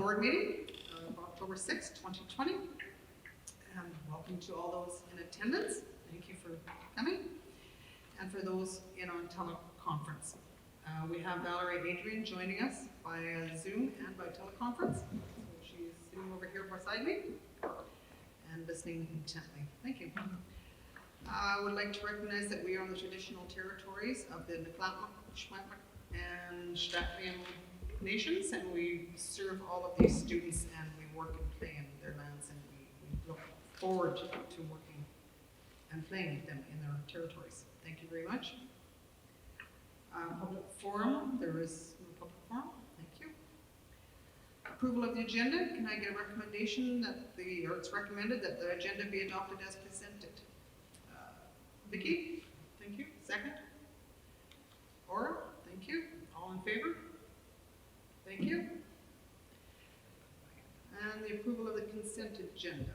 board meeting of October 6, 2020. And welcome to all those in attendance. Thank you for coming. And for those in on teleconference. We have Valerie Adrian joining us via Zoom and by teleconference. So she's sitting over here beside me and listening intently. Thank you. I would like to recognize that we are on the traditional territories of the Ntla'amak, Shwa'amak, and Stratfian nations, and we serve all of these students, and we work and play in their lands, and we look forward to working and playing with them in their territories. Thank you very much. Public forum, there is no public forum. Thank you. Approval of the agenda. Can I get a recommendation that or it's recommended that the agenda be adopted as presented? Vicki, thank you. Second. Aura, thank you. All in favor? Thank you. And the approval of the consent agenda.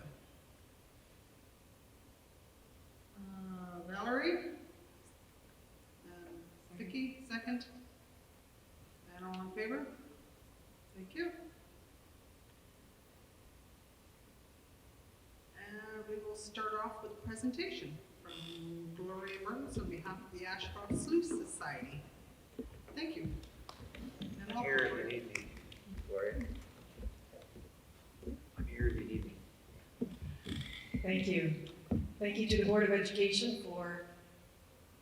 Valerie? Vicki, second. And all in favor? Thank you. And we will start off with a presentation from Gloria Mertens on behalf of the Ashcroft Sloo Society. Thank you. And I'm here if you need me, Gloria. I'm here if you need me. Thank you. Thank you to the Board of Education for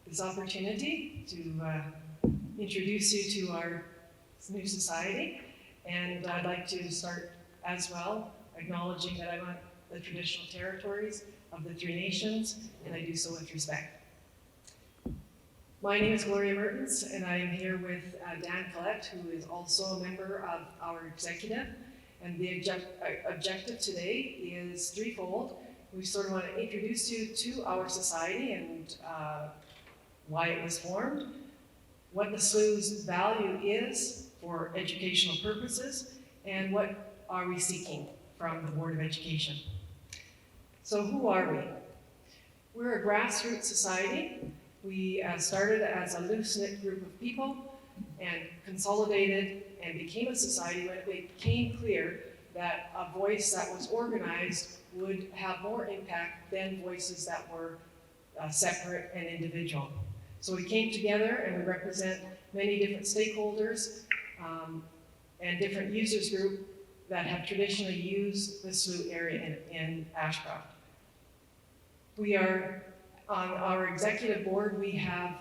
this opportunity to introduce you to our new society. And I'd like to start as well acknowledging that I'm on the traditional territories of the three nations, and I do so with respect. My name is Gloria Mertens, and I am here with Dan Collett, who is also a member of our executive. And the objective today is threefold. We sort of want to introduce you to our society and why it was formed, what the Sloo's value is for educational purposes, and what are we seeking from the Board of Education. So who are we? We're a grassroots society. We started as a loose-knit group of people and consolidated and became a society when it became clear that a voice that was organized would have more impact than voices that were separate and individual. So we came together and we represent many different stakeholders and different users group that have traditionally used the Sloo area in Ashcroft. We are on our executive board. We have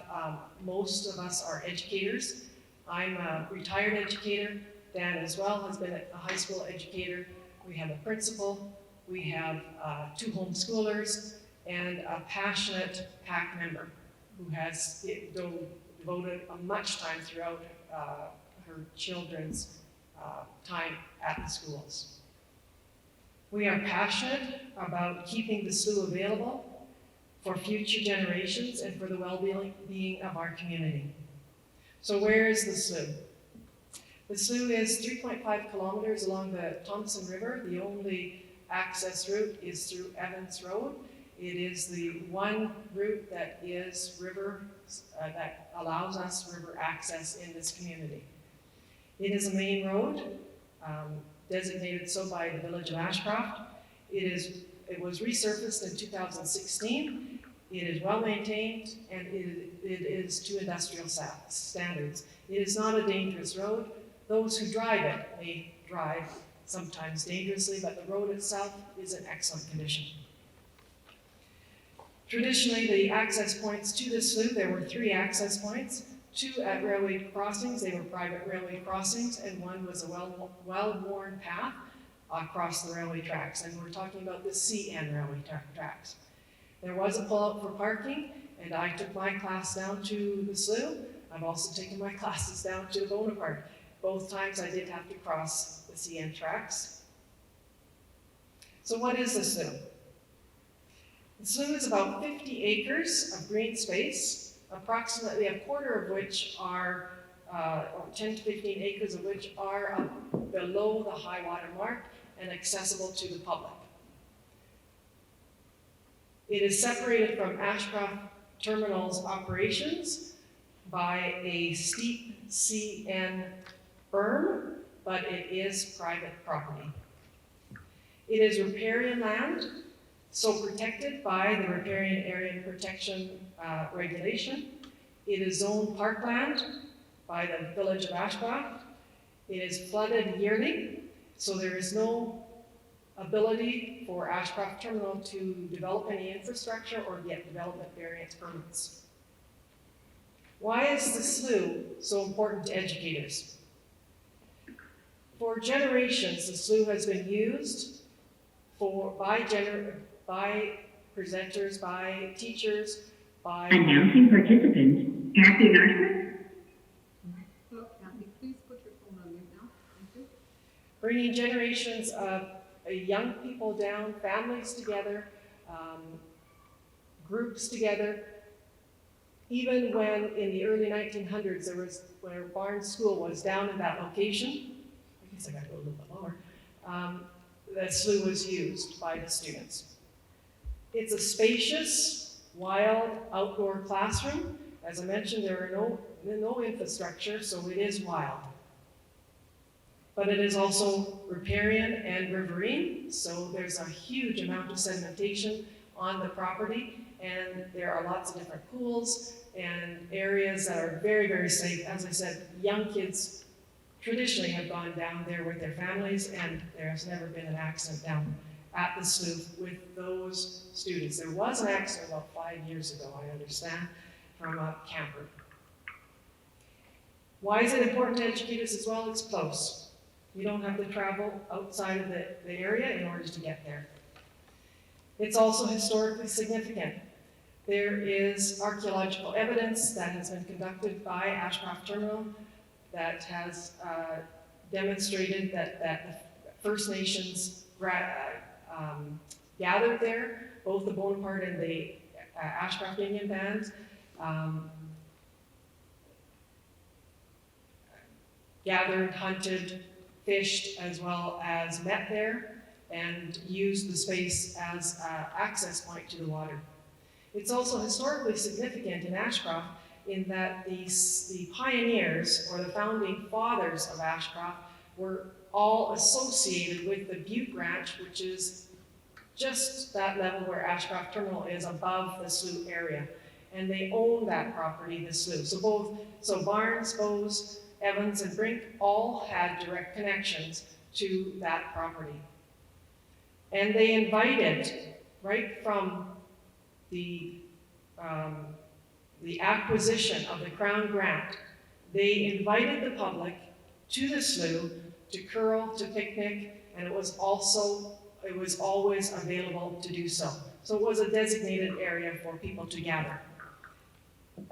most of us are educators. I'm a retired educator. Dan as well has been a high school educator. We have a principal. We have 2 homeschoolers and a passionate PAC member who has devoted much time throughout her children's time at the schools. We are passionate about keeping the Sloo available for future generations and for the well-being of our community. So where is the Sloo? The Sloo is 3.5 kilometers along the Thompson River. The only access route is through Evans Road. It is the one route that is river, that allows us river access in this community. It is a main road, designated so by the village of Ashcroft. It was resurfaced in 2016. It is well maintained, and it is to industrial standards. It is not a dangerous road. Those who drive it may drive sometimes dangerously, but the road itself is in excellent condition. Traditionally, the access points to the Sloo, there were 3 access points, 2 at railway crossings. They were private railway crossings, and one was a well-worn path across the railway tracks. And we're talking about the CN railway tracks. There was a pull-out for parking, and I took my class down to the Sloo. I've also taken my classes down to Bonaparte. Both times I did have to cross the CN tracks. So what is the Sloo? The Sloo is about 50 acres of green space, approximately a quarter of which are, or 10 to 15 acres of which are below the high water mark and accessible to the public. It is separated from Ashcroft Terminal's operations by a steep CN berm, but it is private property. It is riparian land, so protected by the Riparian Area Protection Regulation. It is zoned parkland by the Village of Ashcroft. It is flooded yearly, so there is no ability for Ashcroft Terminal to develop any infrastructure or get development variance permits. Why is the slough so important to educators? For generations, the slough has been used by presenters, by teachers, by... Announcing participants. Happy announcement. Hello, Kathy, please put your phone on mute now. Thank you. bringing generations of young people down, families together, groups together. Even when in the early 1900s, where Barnes School was down in that location, I guess I got to go a little bit lower, the slough was used by the students. It's a spacious, wild, outdoor classroom. As I mentioned, there are no infrastructure, so it is wild. But it is also riparian and riverine, so there's a huge amount of sedimentation on the property, and there are lots of different pools and areas that are very, very safe. As I said, young kids traditionally have gone down there with their families, and there has never been an accident down at the slough with those students. There was an accident about 5 years ago, I understand, from a camper. Why is it important to educators as well? It's close. You don't have to travel outside of the area in order to get there. It's also historically significant. There is archaeological evidence that has been conducted by Ashcroft Terminal that has demonstrated that the First Nations gathered there, both the Bonaparte and the Ashcroft Indian bands, gathered, hunted, fished, as well as met there and used the space as an access point to the water. It's also historically significant in Ashcroft in that the pioneers or the founding fathers of Ashcroft were all associated with the Butte Ranch, which is just that level where Ashcroft Terminal is above the slough area. And they own that property, the slough. So Barnes, Bose, Evans, and Brink all had direct connections to that property. And they invited, right from the acquisition of the Crown Grant, they invited the public to the slough to curl, to picnic, and it was always available to do so. So it was a designated area for people to gather.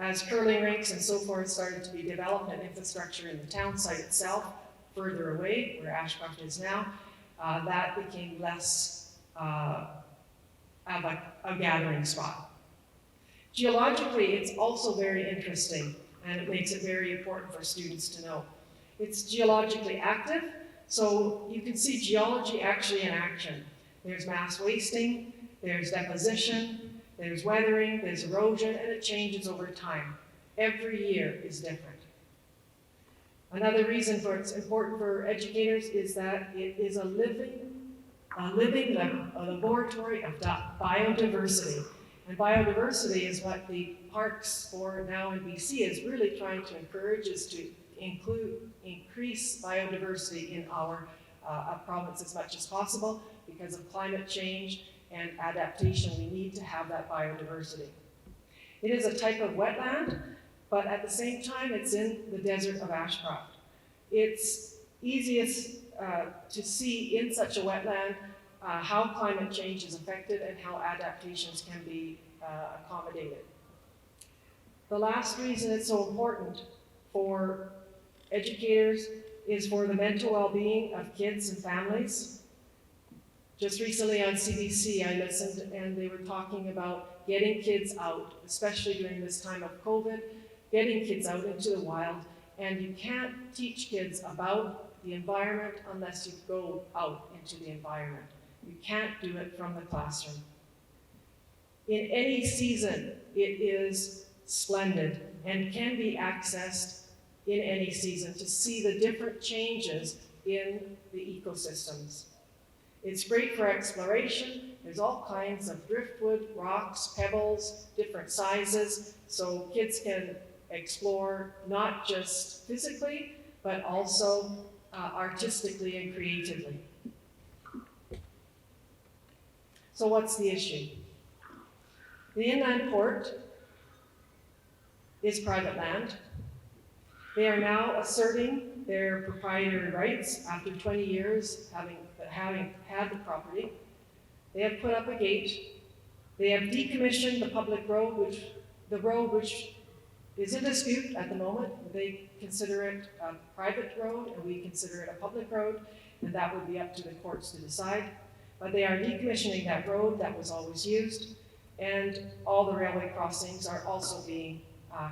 As curling rinks and so forth started to be developed and infrastructure in the town site itself, further away, where Ashcroft is now, that became less of a gathering spot. Geologically, it's also very interesting, and it makes it very important for students to know. It's geologically active, so you can see geology actually in action. There's mass wasting, there's deposition, there's weathering, there's erosion, and it changes over time. Every year is different. Another reason for it's important for educators is that it is a living laboratory of biodiversity. And biodiversity is what the parks for now in BC is really trying to encourage, is to increase biodiversity in our province as much as possible. Because of climate change and adaptation, we need to have that biodiversity. It is a type of wetland, but at the same time, it's in the desert of Ashcroft. It's easiest to see in such a wetland how climate change is affected and how adaptations can be accommodated. The last reason it's so important for educators is for the mental well-being of kids and families. Just recently on CBC, I listened and they were talking about getting kids out, especially during this time of COVID, getting kids out into the wild. And you can't teach kids about the environment unless you go out into the environment. You can't do it from the classroom. In any season, it is splendid and can be accessed in any season to see the different changes in the ecosystems. It's great for exploration. There's all kinds of driftwood, rocks, pebbles, different sizes, so kids can explore not just physically, but also artistically and creatively. So what's the issue? The inland port is private land. They are now asserting their proprietary rights after 20 years having had the property. They have put up a gate. They have decommissioned the public road, which is in dispute at the moment. They consider it a private road, and we consider it a public road, and that would be up to the courts to decide. But they are decommissioning that road that was always used, and all the railway crossings are also being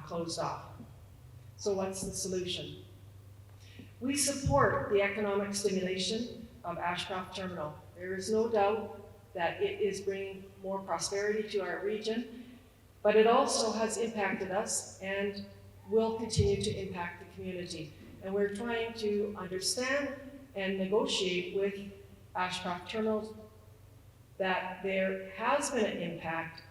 closed off. So what's the solution? We support the economic stimulation of Ashcroft Terminal. There is no doubt that it is bringing more prosperity to our region, but it also has impacted us and will continue to impact the community. And we're trying to understand and negotiate with Ashcroft Terminal that there has been an impact,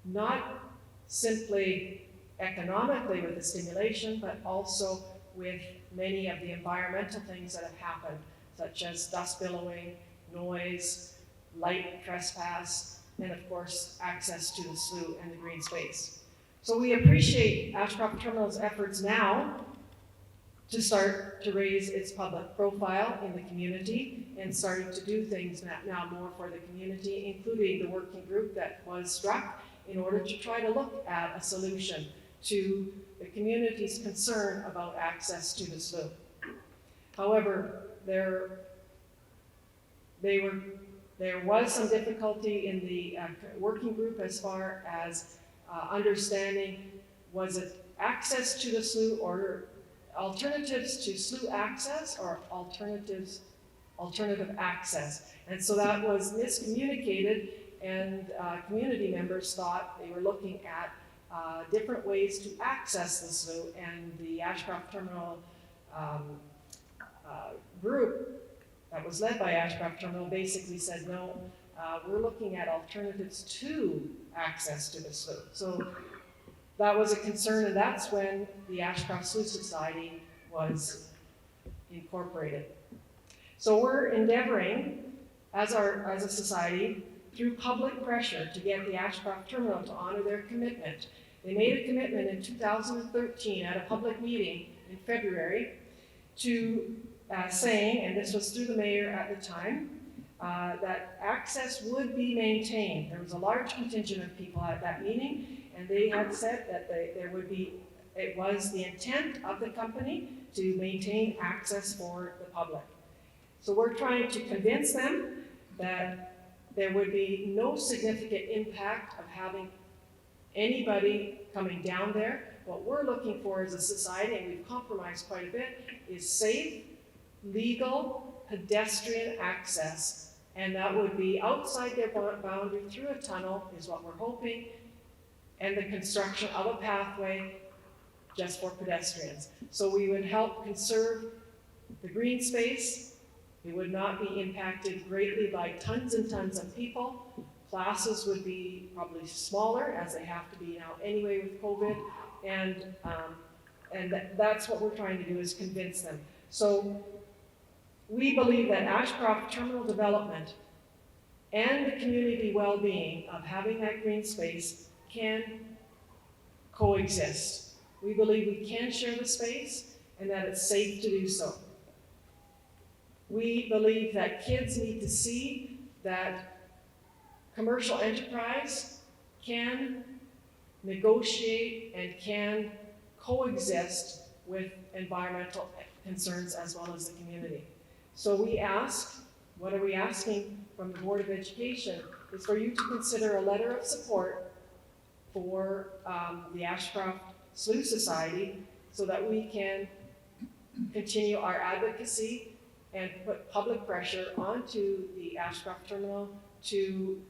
not simply economically with the stimulation, but also with many of the environmental things that have happened, such as dust billowing, noise, light trespass, and of course, access to the slough and the green space. So we appreciate Ashcroft Terminal's efforts now to start to raise its public profile in the community and starting to do things now more for the community, including the working group that was struck in order to try to look at a solution to the community's concern about access to the slough. However, there was some difficulty in the working group as far as understanding, was it access to the slough or alternatives to slough access or alternative access. And so that was miscommunicated, and community members thought they were looking at different ways to access the slough, and the Ashcroft Terminal group that was led by Ashcroft Terminal basically said, no, we're looking at alternatives to access to the slough. So that was a concern, and that's when the Ashcroft Sloo Society was incorporated. So we're endeavoring, as a society, through public pressure to get the Ashcroft Terminal to honor their commitment. They made a commitment in 2013 at a public meeting in February to saying, and this was through the mayor at the time, that access would be maintained. There was a large contingent of people at that meeting, and they had said that it was the intent of the company to maintain access for the public. So we're trying to convince them that there would be no significant impact of having anybody coming down there. What we're looking for as a society, and we've compromised quite a bit, is safe, legal, pedestrian access. And that would be outside their boundary through a tunnel is what we're hoping, and the construction of a pathway just for pedestrians. So we would help conserve the green space. It would not be impacted greatly by tons and tons of people. Classes would be probably smaller, as they have to be now anyway with COVID, and that's what we're trying to do, is convince them. So we believe that Ashcroft Terminal development and the community well-being of having that green space can coexist. We believe we can share the space and that it's safe to do so. We believe that kids need to see that commercial enterprise can negotiate and can coexist with environmental concerns as well as the community. So we ask, what are we asking from the Board of Education, is for you to consider a letter of support for the Ashcroft Sloo Society so that we can continue our advocacy and put public pressure onto the Ashcroft Terminal to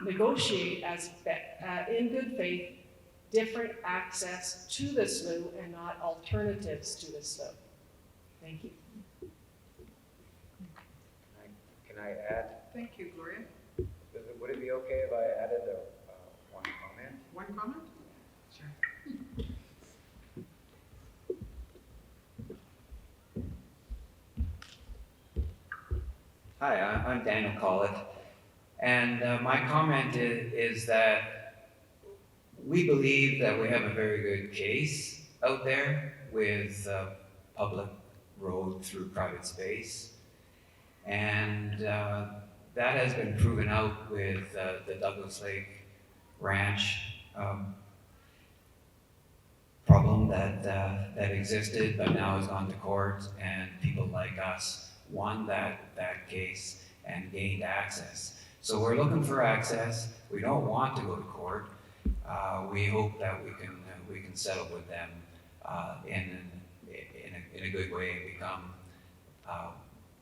negotiate in good faith different access to the slough and not alternatives to the slough. Thank you. Thank you, Gloria. Would it be okay if I added one comment? One comment? Sure. Hi, I'm Daniel Collett, and my comment is that we believe that we have a very good case out there with public road through private space, and that has been proven out with the Douglas Lake Ranch problem that existed, but now has gone to court, and people like us won that case and gained access. So we're looking for access. We don't want to go to court. We hope that we can settle with them in a good way and become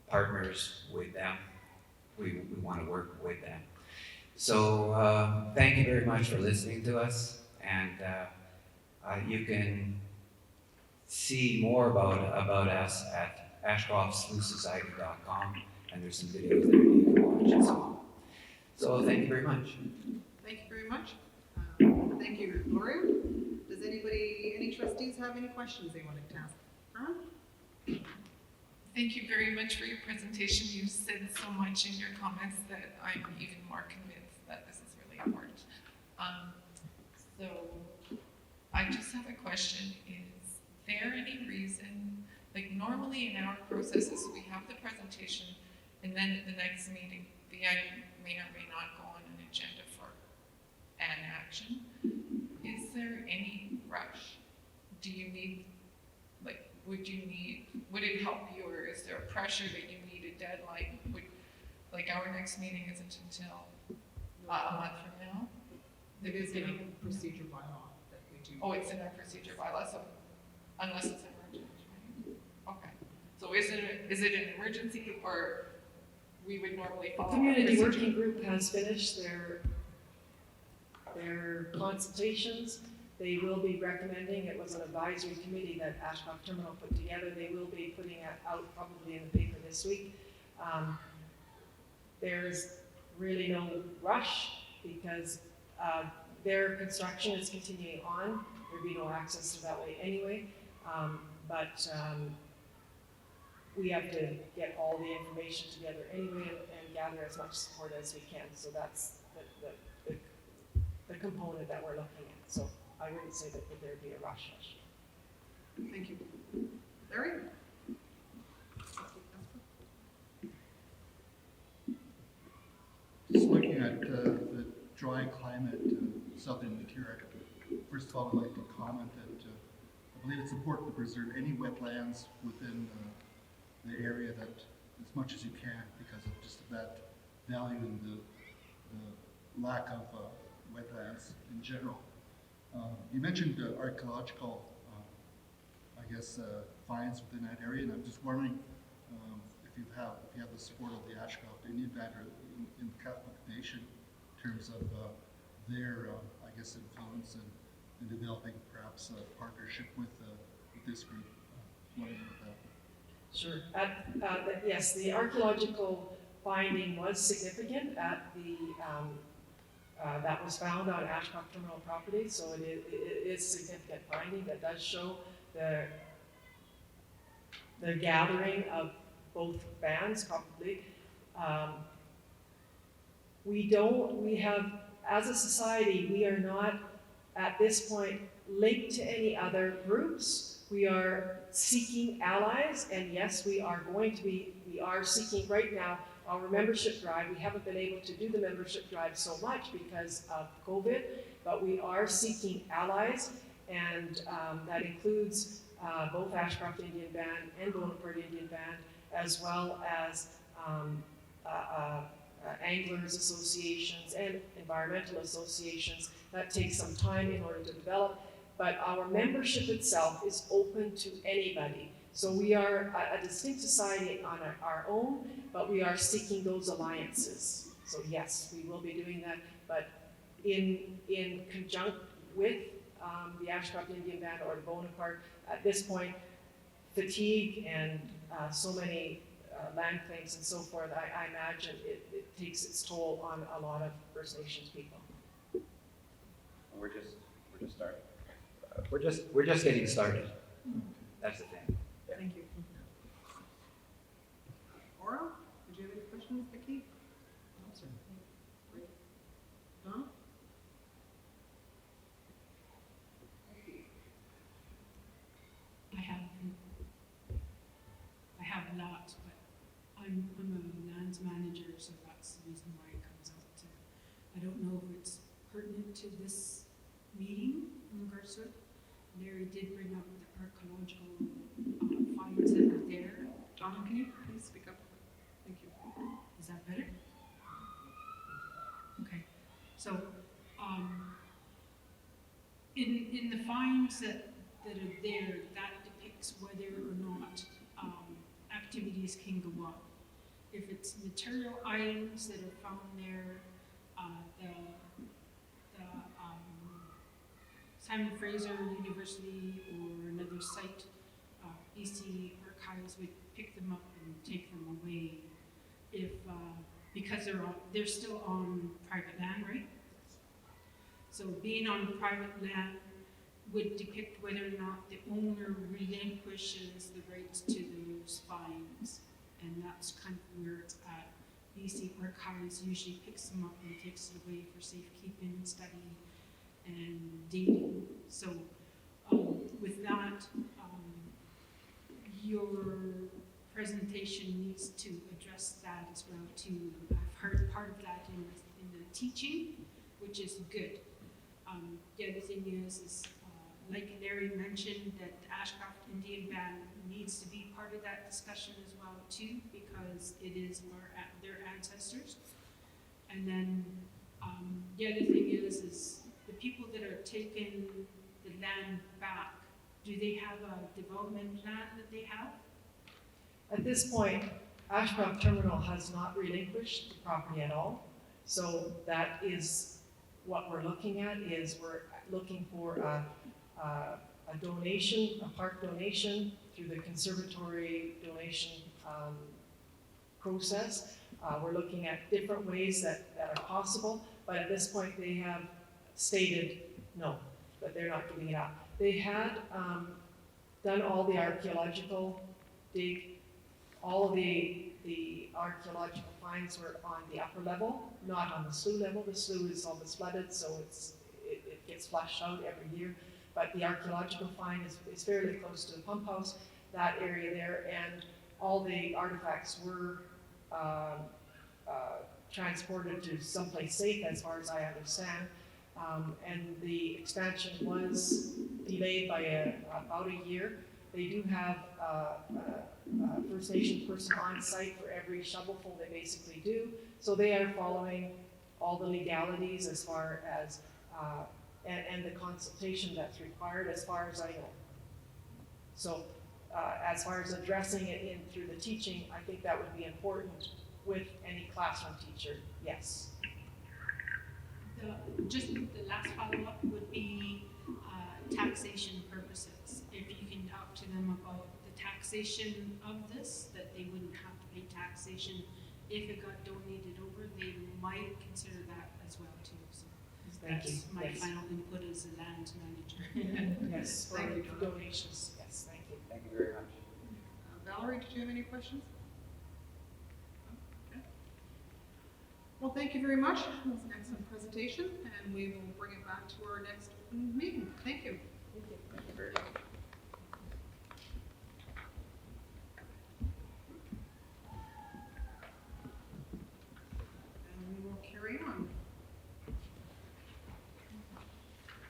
partners with them. We want to work with them. So thank you very much for listening to us, and you can see more about us at ashcroftsloosociety.com, and there's some videos there you can watch as well. So thank you very much. Thank you very much. Thank you, Gloria. Does any trustees have any questions they wanted to ask? Thank you very much for your presentation. You said so much in your comments that I'm even more convinced that this is really important. So I just have a question. Is there any reason, like normally in our processes, we have the presentation and then at the next meeting, the item may or may not go on an agenda for an action. Is there any rush? Do you need, like, would it help you, or is there a pressure that you need a deadline? Like our next meeting isn't until a month from now? It is in a procedure bylaw that we do. Oh, it's in our procedure bylaw, so unless it's emergent, right? Okay. So is it an emergency, or we would normally follow? The community working group has finished their consultations. They will be recommending, it was an advisory committee that Ashcroft Terminal put together, they will be putting it out probably in the paper this week. There's really no rush because their construction is continuing on. There'd be no access to that way anyway. But we have to get all the information together anyway and gather as much support as we can. So that's the component that we're looking at. So I wouldn't say that there'd be a rush. Thank you. Larry? Just looking at the dry climate southern Ontario, first of all, I'd like to comment that I believe it's important to preserve any wetlands within the area that as much as you can, because of just that value and the lack of wetlands in general. You mentioned archaeological, finds within that area, and I'm just wondering if you have the support of the Ashcroft Indian Band or in the Catholic Nation in terms of their, influence in developing perhaps a partnership with this group. Wondering about that. Sure. Yes, the archaeological finding was significant at the that was found on Ashcroft Terminal property, so it is significant finding that does show the gathering of both bands probably. We have, as a society, we are not at this point linked to any other groups. We are seeking allies, and yes, we are seeking right now our membership drive. We haven't been able to do the membership drive so much because of COVID, but we are seeking allies, and that includes both Ashcroft Indian Band and Bonaparte Indian Band, as well as anglers associations and environmental associations. That takes some time in order to develop, but our membership itself is open to anybody. So we are a distinct society on our own, but we are seeking those alliances. So yes, we will be doing that, but in conjunct with the Ashcroft Indian Band or Bonaparte, at this point, fatigue and so many land claims and so forth, I imagine it takes its toll on a lot of First Nations people. We're just starting. We're just getting started. That's the thing. Thank you. Aura, did you have any questions, Vicki? No, sir. Great. Donna? I have lots, but I'm a lands manager, so that's the reason why it comes out to, I don't know if it's pertinent to this meeting in regards to it. Larry did bring up the archaeological finds that are there. Donna, can you please speak up? Thank you. Is that better? Okay, so, in the finds that are there, that depicts whether or not, activities can go on. If it's material items that are found there, the Simon Fraser University or another site, BC Archives would pick them up and take them away if, because they're still on private land, right? So being on private land would depict whether or not the owner relinquishes the rights to those finds. And that's kind of where it's at. BC Archives usually picks them up and takes it away for safekeeping, study, and dating. So with that, your presentation needs to address that as well too. I've heard part of that in the teaching, which is good. The other thing is like Larry mentioned, that the Ashcroft Indian Band needs to be part of that discussion as well too, because it is their ancestors. And then the other thing is the people that are taking the land back, do they have a development plan that they have? At this point, Ashcroft Terminal has not relinquished the property at all. So that is what we're looking at, is we're looking for a donation, a park donation through the conservatory donation process. We're looking at different ways that are possible, but at this point they have stated no, that they're not giving it up. They had done all the archaeological dig. All of the archaeological finds were on the upper level, not on the slough level. The slough is almost flooded, so it gets flushed out every year. But the archaeological find is fairly close to the pump house, that area there, and all the artifacts were transported to someplace safe, as far as I understand. And the expansion was delayed by about a year. They do have a First Nation person on site for every shovelful they basically do. So they are following all the legalities as far as, and the consultation that's required, as far as I know. So as far as addressing it through the teaching, I think that would be important with any classroom teacher, yes. Just the last follow-up would be taxation purposes. If you can talk to them about the taxation of this, that they wouldn't have to pay taxation if it got donated over, they might consider that as well too. So Thank you. that's my Yes. final input as a land manager. Yes, for Thank you, Donna. donations, yes, thank you. Thank you very much. Valerie, did you have any questions? Okay. Well, thank you very much. That was an excellent presentation, and we will bring it back to our next open meeting. Thank you. Thank you very much. And we will carry on.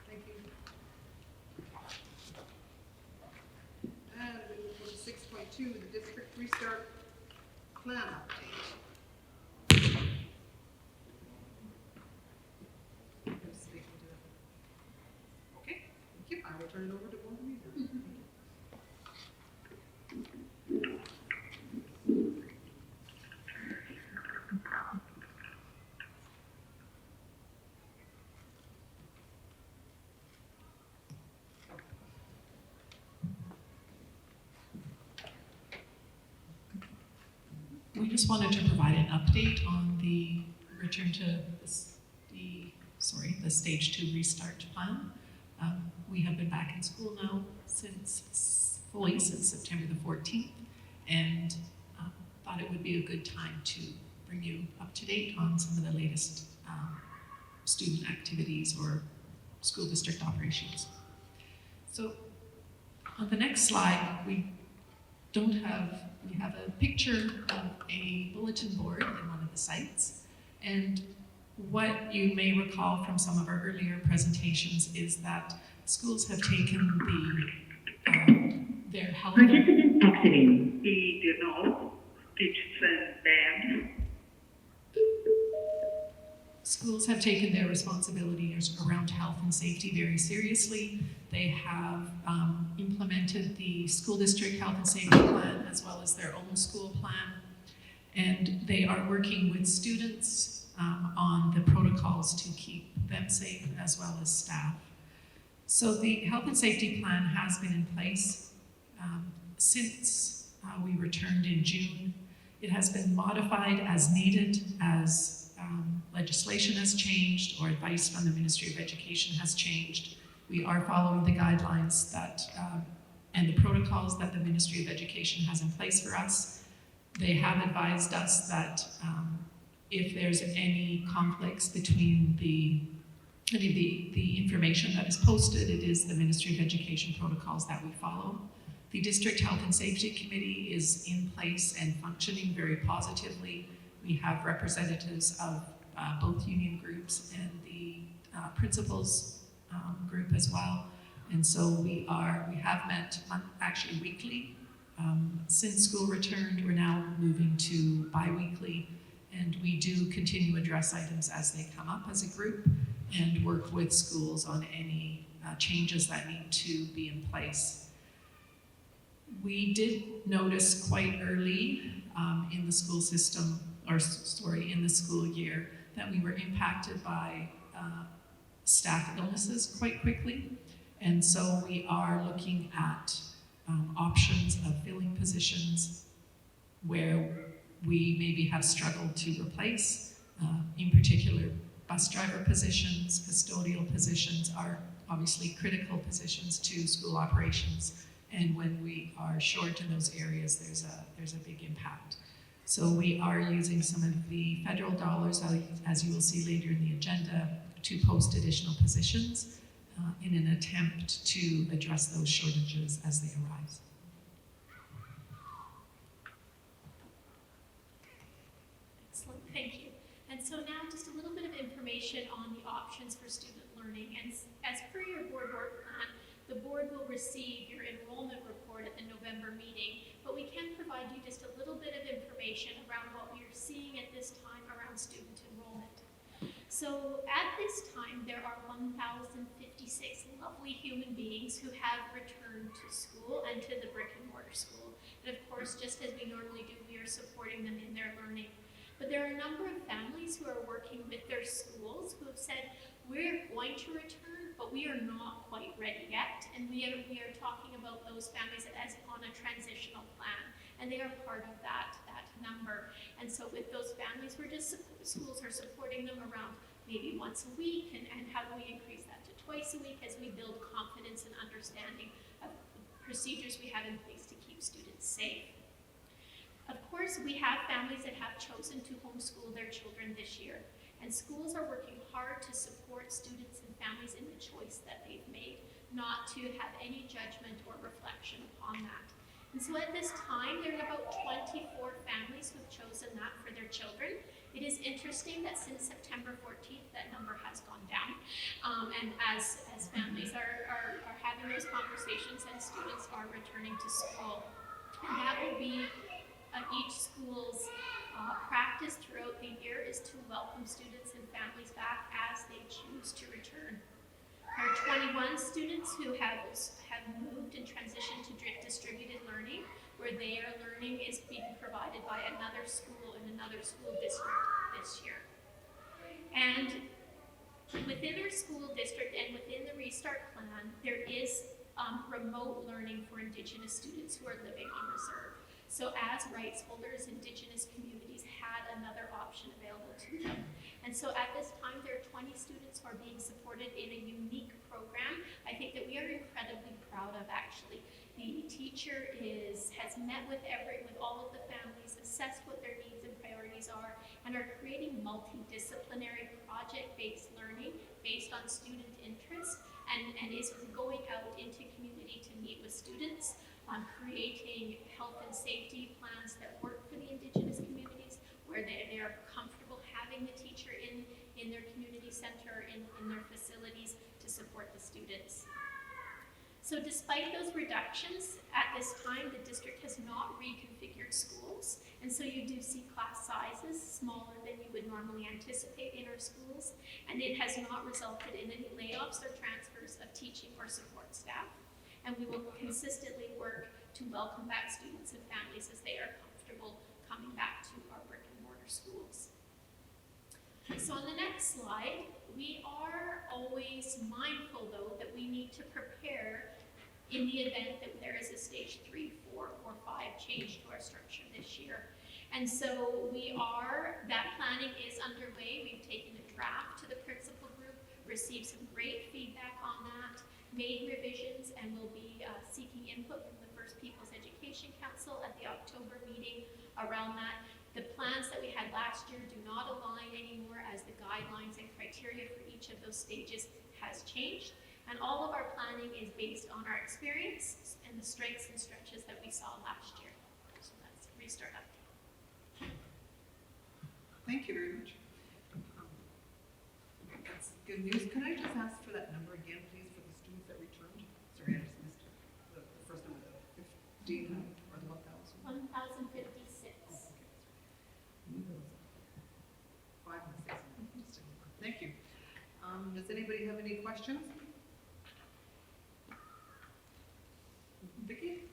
Thank you. And we will go to 6.2, the district restart plan update. Okay, thank you. I will turn it over to board leader. we just wanted to provide an update on the return to the stage 2 restart plan. We have been back in school now since September the 14th, and thought it would be a good time to bring you up to date on some of the latest student activities or school district operations. So on the next slide, we have a picture of a bulletin board in one of the sites. And what you may recall from some of our earlier presentations is that schools have taken their health. Participant exiting. Schools have taken their responsibilities around health and safety very seriously. They have implemented the school district health and safety plan as well as their own school plan. And they are working with students on the protocols to keep them safe as well as staff. So the health and safety plan has been in place since we returned in June. It has been modified as needed as legislation has changed or advice from the Ministry of Education has changed. We are following the guidelines that and the protocols that the Ministry of Education has in place for us. They have advised us that if there's any conflicts between the information that is posted, it is the Ministry of Education protocols that we follow. The District Health and Safety Committee is in place and functioning very positively. We have representatives of both union groups and the principals group as well. And so we have met actually weekly. Since school returned, we're now moving to bi-weekly, and we do continue to address items as they come up as a group and work with schools on any changes that need to be in place. We did notice quite early in the school system, in the school year, that we were impacted by staff illnesses quite quickly. And so we are looking at options of filling positions where we maybe have struggled to replace. In particular, bus driver positions, custodial positions are obviously critical positions to school operations. And when we are short in those areas, there's a big impact. So we are using some of the federal dollars, as you will see later in the agenda, to post additional positions in an attempt to address those shortages as they arise. Excellent, thank you. And so now just a little bit of information on the options for student learning. And as per your board work plan, the board will receive your enrollment report at the November meeting, but we can provide you just a little bit of information around what we are seeing at this time around student enrollment. So at this time, there are 1,056 lovely human beings who have returned to school and to the brick and mortar school. And of course, just as we normally do, we are supporting them in their learning. But there are a number of families who are working with their schools who have said, we're going to return, but we are not quite ready yet. And we are talking about those families as on a transitional plan. And they are part of that number. And so with those families, schools are supporting them around maybe once a week, and how do we increase that to twice a week as we build confidence and understanding of the procedures we have in place to keep students safe. Of course, we have families that have chosen to homeschool their children this year, and schools are working hard to support students and families in the choice that they've made, not to have any judgment or reflection upon that. And so at this time, there are about 24 families who have chosen that for their children. It is interesting that since September 14th, that number has gone down. And as families are having those conversations and students are returning to school. And that will be each school's practice throughout the year, is to welcome students and families back as they choose to return. There are 21 students who have moved and transitioned to distributed learning, where their learning is being provided by another school in another school district this year. And within our school district and within the Restart Plan, there is remote learning for Indigenous students who are living on reserve. So as rights holders, Indigenous communities had another option available to them. And so at this time, there are 20 students who are being supported in a unique program. I think that we are incredibly proud of, actually. The teacher has met with all of the families, assessed what their needs and priorities are, and are creating multidisciplinary project-based learning based on student interest, and is going out into community to meet with students, creating health and safety plans that work for the Indigenous communities, where they are comfortable having the teacher in their community center, in their facilities to support the students. So despite those reductions, at this time, the district has not reconfigured schools, and so you do see class sizes smaller than you would normally anticipate in our schools, and it has not resulted in any layoffs or transfers of teaching or support staff, and we will consistently work to welcome back students and families as they are comfortable coming back to our brick and mortar schools. So on the next slide, we are always mindful, though, that we need to prepare in the event that there is a stage 3, 4, or 5 change to our structure this year. And so that planning is underway. We've taken a draft to the principal group, received some great feedback on that, made revisions, and will be seeking input from the First Peoples Education Council at the October meeting around that. The plans that we had last year do not align anymore, as the guidelines and criteria for each of those stages has changed. And all of our planning is based on our experience and the strengths and stretches that we saw last year. So that's a restart update. Thank you very much. That's good news. Can I just ask for that number again, please, for the students that returned? Sorry, I just missed it. The first number, the 15 or the 1,000? 1,056. 5 and 6. Thank you. Does anybody have any questions? Vicki?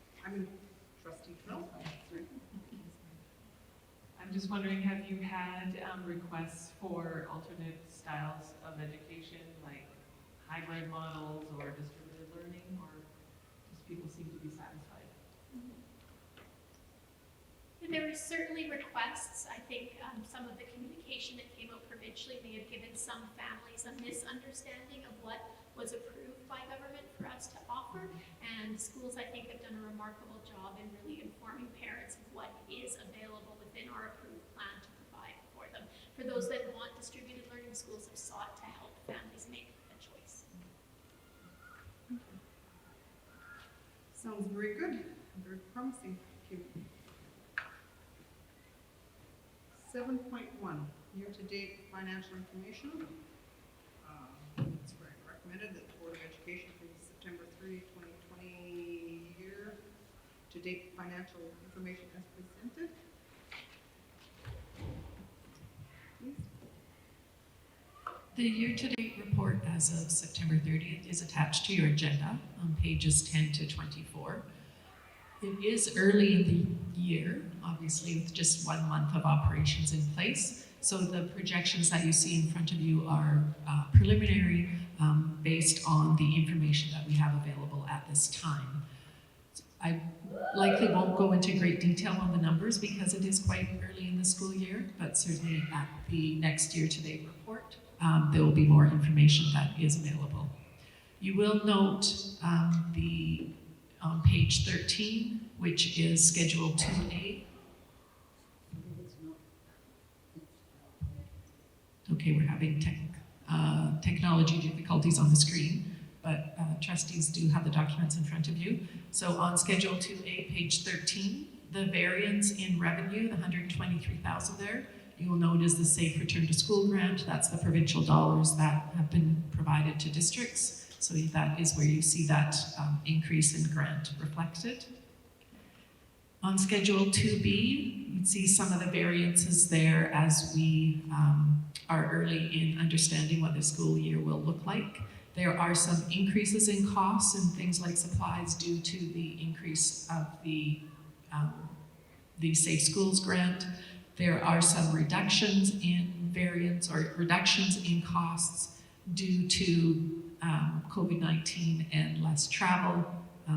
Trustee Phil? I'm just wondering, have you had requests for alternate styles of education, like hybrid models or distributed learning, or just people seem to be satisfied? There were certainly requests. I think some of the communication that came out provincially may have given some families a misunderstanding of what was approved by government for us to offer, and schools, I think, have done a remarkable job in really informing parents of what is available within our approved plan to provide for them. For those that want distributed learning, schools have sought to help families make a choice. Sounds very good, very promising. Thank you. 7.1, year-to-date financial information. It's recommended that the Board of Education for the September 3, 2020 year-to-date financial information as presented. Please. The year-to-date report as of September 30th is attached to your agenda on pages 10 to 24. It is early in the year, obviously, with just 1 month of operations in place. So the projections that you see in front of you are preliminary, based on the information that we have available at this time. I likely won't go into great detail on the numbers because it is quite early in the school year, but certainly at the next year-to-date report, there will be more information that is available. You will note on page 13, which is Schedule 2A. Okay, we're having technology difficulties on the screen, but trustees do have the documents in front of you. So on Schedule 2A, page 13, the variance in revenue, the $123,000 there, you will note is the Safe Return to School grant. That's the provincial dollars that have been provided to districts. So that is where you see that increase in grant reflected. On Schedule 2B, you'd see some of the variances there as we are early in understanding what the school year will look like. There are some increases in costs and things like supplies due to the increase of the Safe Schools grant. There are some reductions in variance or reductions in costs due to COVID-19 and less travel.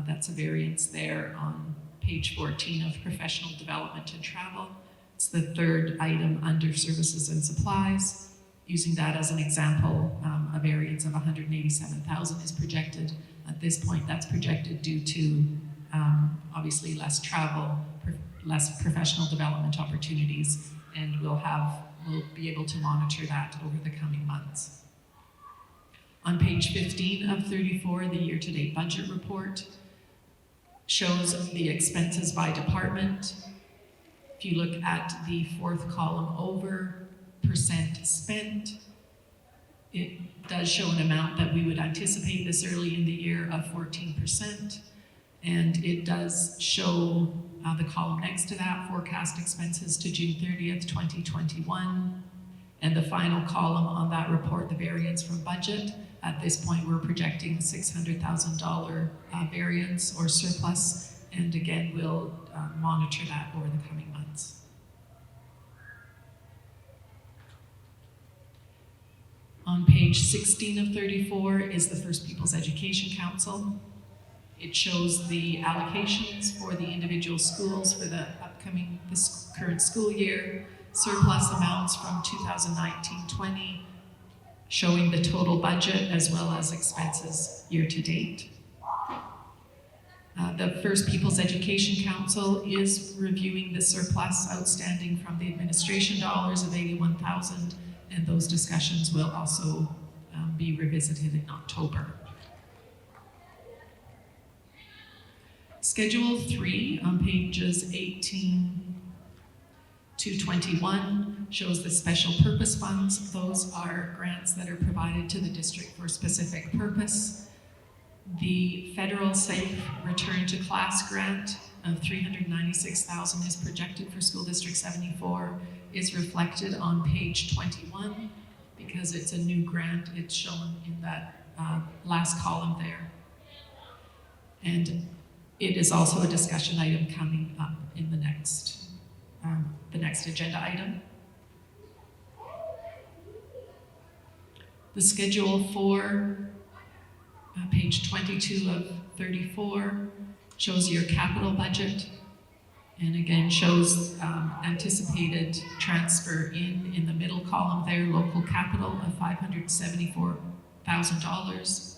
That's a variance there on page 14 of professional development and travel. It's the third item under services and supplies. Using that as an example, a variance of 187,000 is projected. At this point, that's projected due to obviously less travel, less professional development opportunities, and we'll be able to monitor that over the coming months. On page 15 of 34, the year-to-date budget report shows the expenses by department. If you look at the fourth column over, percent spent, it does show an amount that we would anticipate this early in the year of 14%, and it does show the column next to that, forecast expenses to June 30th, 2021, and the final column on that report, the variance from budget. At this point, we're projecting $600,000 variance or surplus, and again, we'll monitor that over the coming months. On page 16 of 34 is the First Peoples Education Council. It shows the allocations for the individual schools for the this current school year, surplus amounts from 2019-20, showing the total budget as well as expenses year to date. The First Peoples Education Council is reviewing the surplus outstanding from the administration dollars of $81,000, and those discussions will also be revisited in October. Schedule 3 on pages 18 to 21 shows the special purpose funds. Those are grants that are provided to the district for a specific purpose. The federal Safe Return to Class grant of $396,000 is projected for School District 74, is reflected on page 21 because it's a new grant. It's shown in that last column there. And it is also a discussion item coming up in the next agenda item. The schedule for page 22 of 34 shows your capital budget, and again shows anticipated transfer in the middle column there, local capital of $574,000.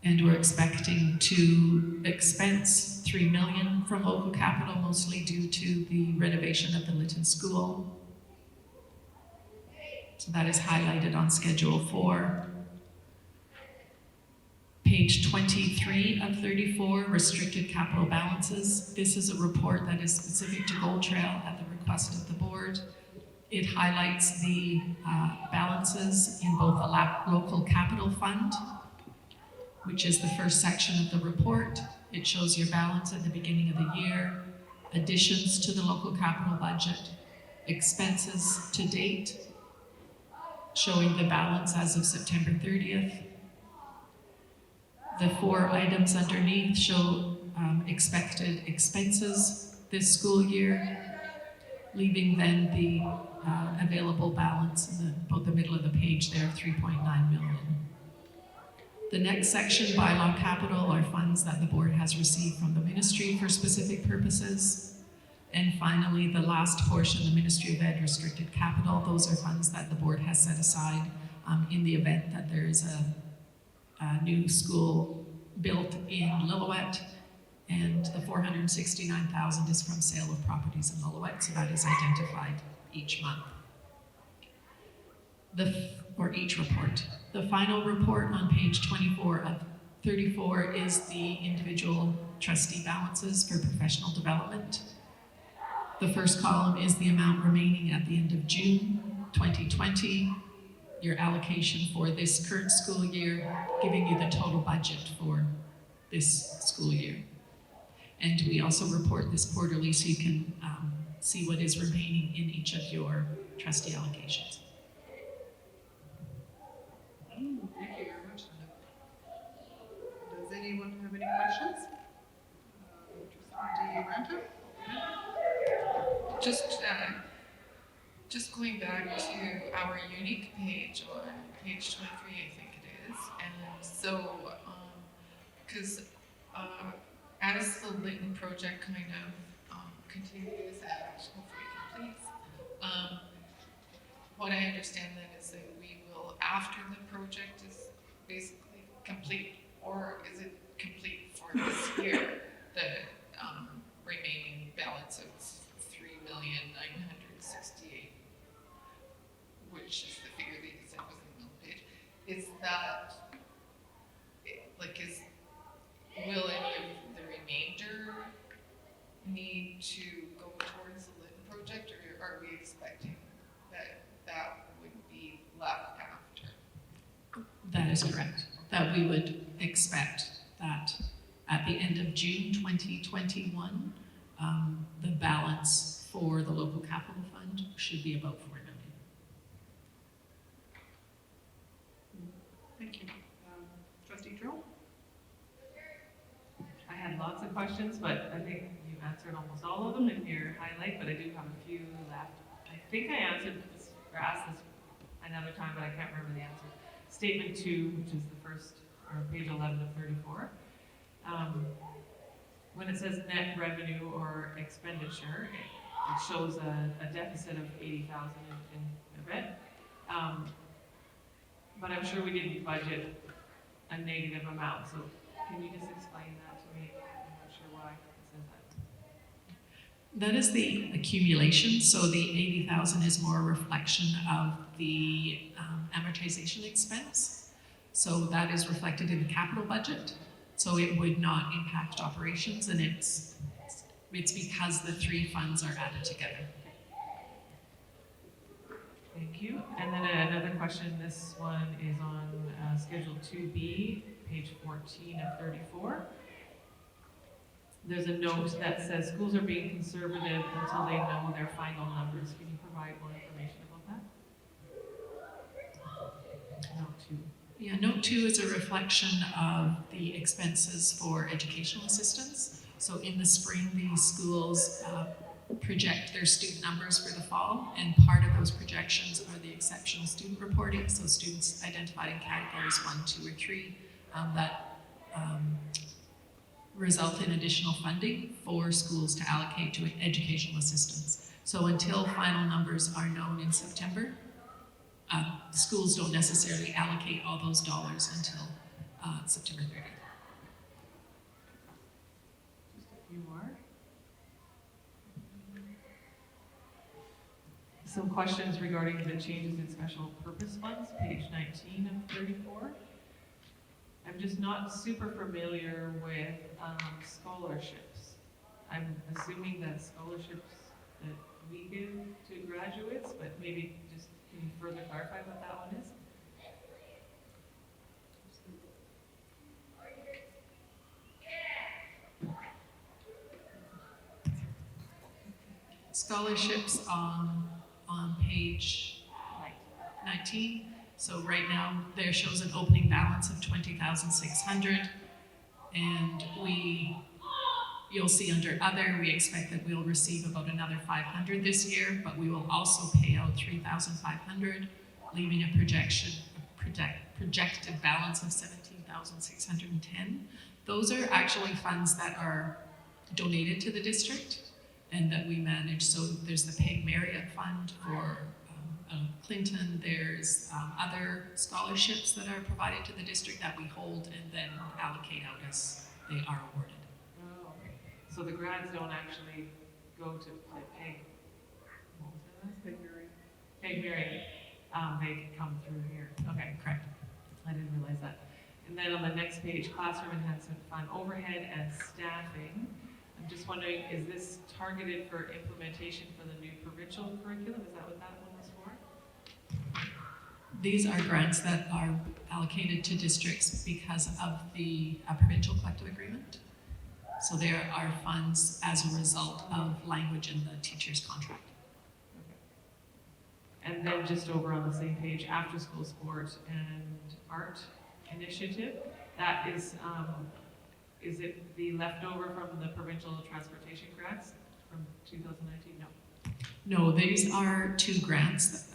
And we're expecting to expense $3 million from local capital, mostly due to the renovation of the Lytton School. So that is highlighted on Schedule 4. Page 23 of 34, restricted capital balances. This is a report that is specific to Gold Trail at the request of the board. It highlights the balances in both the local capital fund, which is the first section of the report. It shows your balance at the beginning of the year, additions to the local capital budget, expenses to date, showing the balance as of September 30th. The 4 items underneath show expected expenses this school year, leaving then the available balance in about the middle of the page there of $3.9 million. The next section, bylaw capital, are funds that the board has received from the ministry for specific purposes. And finally, the last portion, the Ministry of Ed restricted capital, those are funds that the board has set aside in the event that there is a new school built in Lillooet, and the $469,000 is from sale of properties in Lillooet, so that is identified each month. Or each report. The final report on page 24 of 34 is the individual trustee balances for professional development. The first column is the amount remaining at the end of June 2020, your allocation for this current school year, giving you the total budget for this school year. And we also report this quarterly so you can see what is remaining in each of your trustee allocations. Thank you very much, Linda. Does anyone have any questions? Trustee Ranta? Just going back to our unique page on page 23, I think it is. And so, because as the Lytton project kind of continues and hopefully completes, what I understand then is that we will, after the project is basically complete, or is it complete for this year, the remaining balance of $3,968,000, which is the figure that you said was in the middle page, is that, will any of the remainder need to go towards the Lytton project, or are we expecting that would be left after? That is correct. That we would expect that at the end of June 2021, the balance for the local capital fund should be about $4 million. Thank you. Trustee Drill? I had lots of questions, but I think you answered almost all of them in your highlight, but I do have a few left. I think I answered this, or asked this another time, but I can't remember the answer. Statement 2, which is the first, or page 11 of 34. When it says net revenue or expenditure, it shows a deficit of $80,000 in a bit. But I'm sure we didn't budget a negative amount, so can you just explain that to me? I'm not sure why it says that. That is the accumulation. So the 80,000 is more a reflection of the amortization expense. So that is reflected in the capital budget. So it would not impact operations, and it's because the three funds are added together. Thank you. And then another question, this one is on Schedule 2B, page 14 of 34. There's a note that says schools are being conservative until they know their final numbers. Can you provide more information about that? Note 2. Yeah, note 2 is a reflection of the expenses for educational assistance. So in the spring, these schools project their student numbers for the fall, and part of those projections are the exceptional student reporting, so students identified in categories 1, 2, or 3 that result in additional funding for schools to allocate to educational assistance. So until final numbers are known in September, schools don't necessarily allocate all those dollars until September 30th. Just a few more. Some questions regarding the changes in special purpose funds, page 19 of 34. I'm just not super familiar with scholarships. I'm assuming that scholarships that we give to graduates, but maybe just can you further clarify what that one is? Scholarships on page 19. So right now there shows an opening balance of $20,600, and you'll see under other, we expect that we'll receive about another $500 this year, but we will also pay out $3,500, leaving a projected balance of $17,610. Those are actually funds that are donated to the district and that we manage. So there's the Peg Marriott Fund for Clinton. There's other scholarships that are provided to the district that we hold and then allocate out as they are awarded. Oh, okay. So the grads don't actually go to Peg, what was that? Peg Marriott. Peg Marriott. They come through here. Okay, correct. I didn't realize that. And then on the next page, classroom enhancement fund overhead and staffing. I'm just wondering, is this targeted for implementation for the new provincial curriculum? Is that what that one was for? These are grants that are allocated to districts because of the provincial collective agreement. So there are funds as a result of language in the teacher's contract. Okay. And then just over on the same page, after school sport and art initiative, that is it the leftover from the provincial transportation grants from 2019? No. No, these are two grants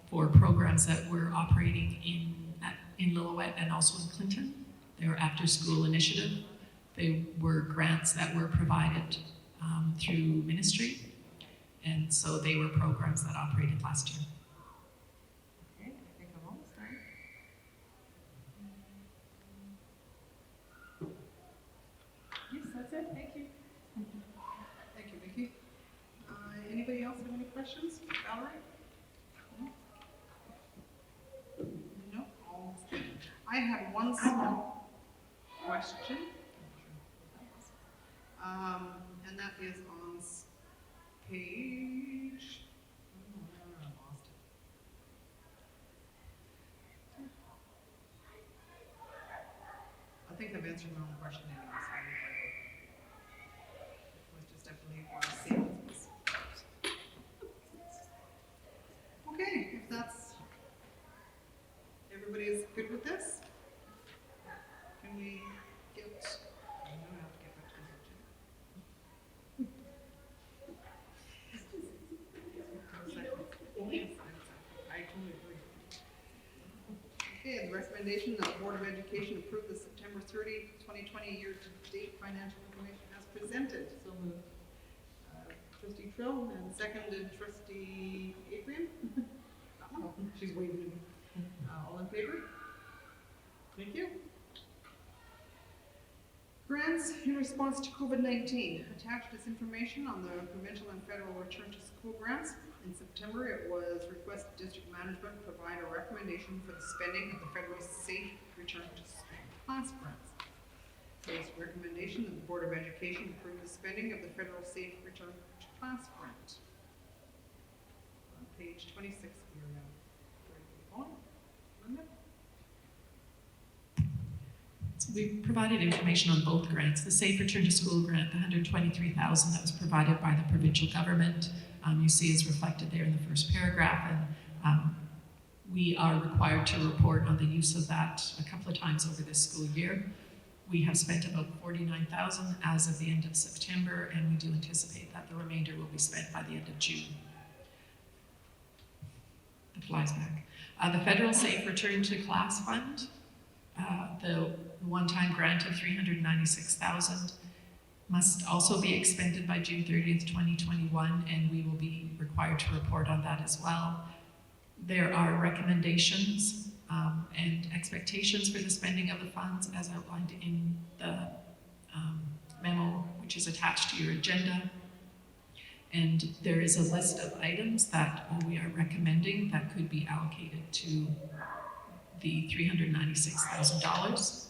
for programs that we're operating in Lillooet and also in Clinton. They were after school initiative. They were grants that were provided through ministry, and so they were programs that operated last year. Okay, I think I'm almost done. Yes, that's it, thank you. Thank you, Vicki. Anybody else have any questions? Valerie? No? No? All good. I have one small question. And that is on page, I lost it. I think I've answered my own question anyway, so it was just, I believe, what I see. Okay, if that's, everybody is good with this? Can we get, I know I have to get back to the agenda. I totally agree. Okay, the recommendation that the Board of Education approve the September 30, 2020 year-to-date financial information as presented. So moved. Trustee Trill and seconded Trustee Adrian. Oh, she's waving at me. All in favor? Thank you. Grants in response to COVID-19. Attached is information on the provincial and federal return to school grants. In September, it was requested district management provide a recommendation for the spending of the federal safe return to school class grants. So it's a recommendation that the Board of Education approve the spending of the federal safe return to class grant. On page 26, we're now ready to go on. Linda? So we provided information on both grants. The Safe Return to School grant, the $123,000 that was provided by the provincial government, you see is reflected there in the first paragraph, and we are required to report on the use of that a couple of times over this school year. We have spent about $49,000 as of the end of September, and we do anticipate that the remainder will be spent by the end of June. The flies back. The Federal Safe Return to Class Fund, the one-time grant of $396,000 must also be expended by June 30th, 2021, and we will be required to report on that as well. There are recommendations and expectations for the spending of the funds as outlined in the memo, which is attached to your agenda. And there is a list of items that we are recommending that could be allocated to the $396,000.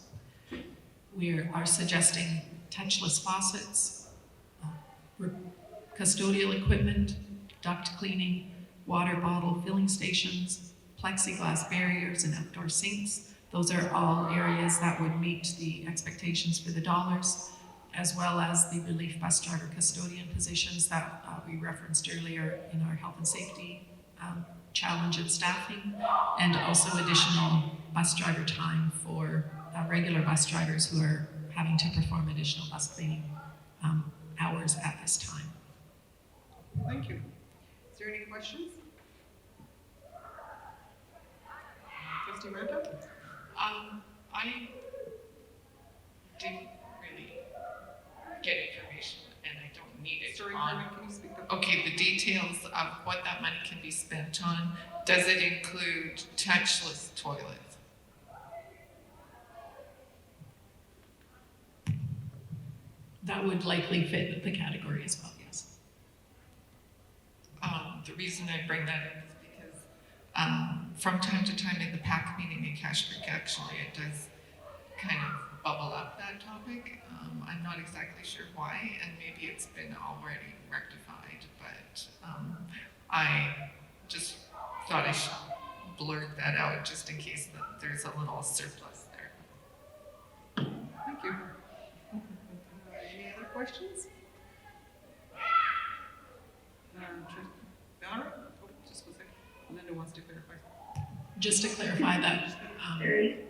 We are suggesting touchless faucets, custodial equipment, duct cleaning, water bottle filling stations, plexiglass barriers, and outdoor sinks. Those are all areas that would meet the expectations for the dollars, as well as the relief bus driver custodian positions that we referenced earlier in our health and safety challenge of staffing, and also additional bus driver time for regular bus drivers who are having to perform additional bus cleaning hours at this time. Thank you. Is there any questions? Trustee Renta? I didn't really get information, and I don't need it. Sorry, on. Carmen, can you speak up? Okay, the details of what that money can be spent on. Does it include touchless toilets? That would likely fit the category as well, yes. The reason I bring that up is because from time to time in the PAC meeting in Cache Creek, actually, it does kind of bubble up that topic. I'm not exactly sure why, and maybe it's been already rectified, but I just thought I should blurt that out just in case that there's a little surplus there. Thank you. Any other questions? Valerie? Oh, just 1 second. Linda wants to clarify. Just to clarify that, Sorry,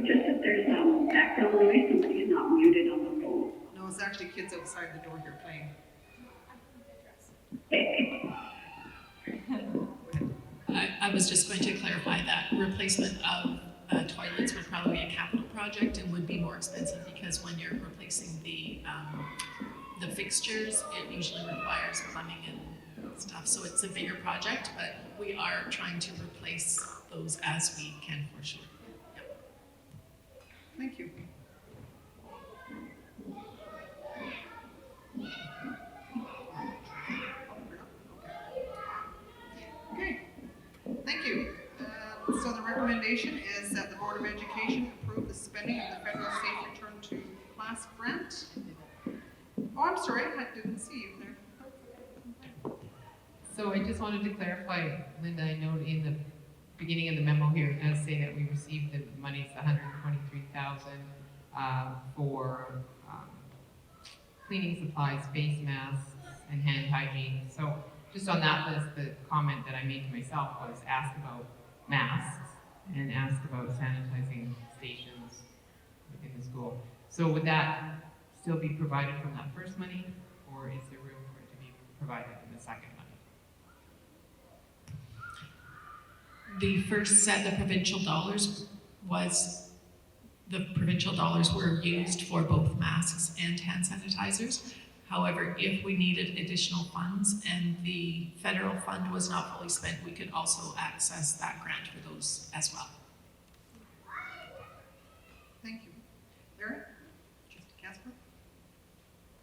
just if there's background noise, somebody is not muted on the phone. No, it's actually kids outside the door here playing. I was just going to clarify that replacement of toilets would probably be a capital project and would be more expensive because when you're replacing the fixtures, it usually requires plumbing and stuff. So it's a bigger project, but we are trying to replace those as we can for sure. Yep. Thank you. Okay, thank you. So the recommendation is that the Board of Education approve the spending of the federal safe return to class grant. Oh, I'm sorry, I didn't see you there. So I just wanted to clarify, Linda, I know in the beginning of the memo here, it does say that we received the monies, $123,000 for cleaning supplies, face masks, and hand hygiene. So just on that list, the comment that I made to myself was ask about masks and ask about sanitizing stations within the school. So would that still be provided from that first money, or is there room for it to be provided in the second money? The first set of provincial dollars were used for both masks and hand sanitizers. However, if we needed additional funds and the federal fund was not fully spent, we could also access that grant for those as well. Thank you. Eric? Trustee Casper?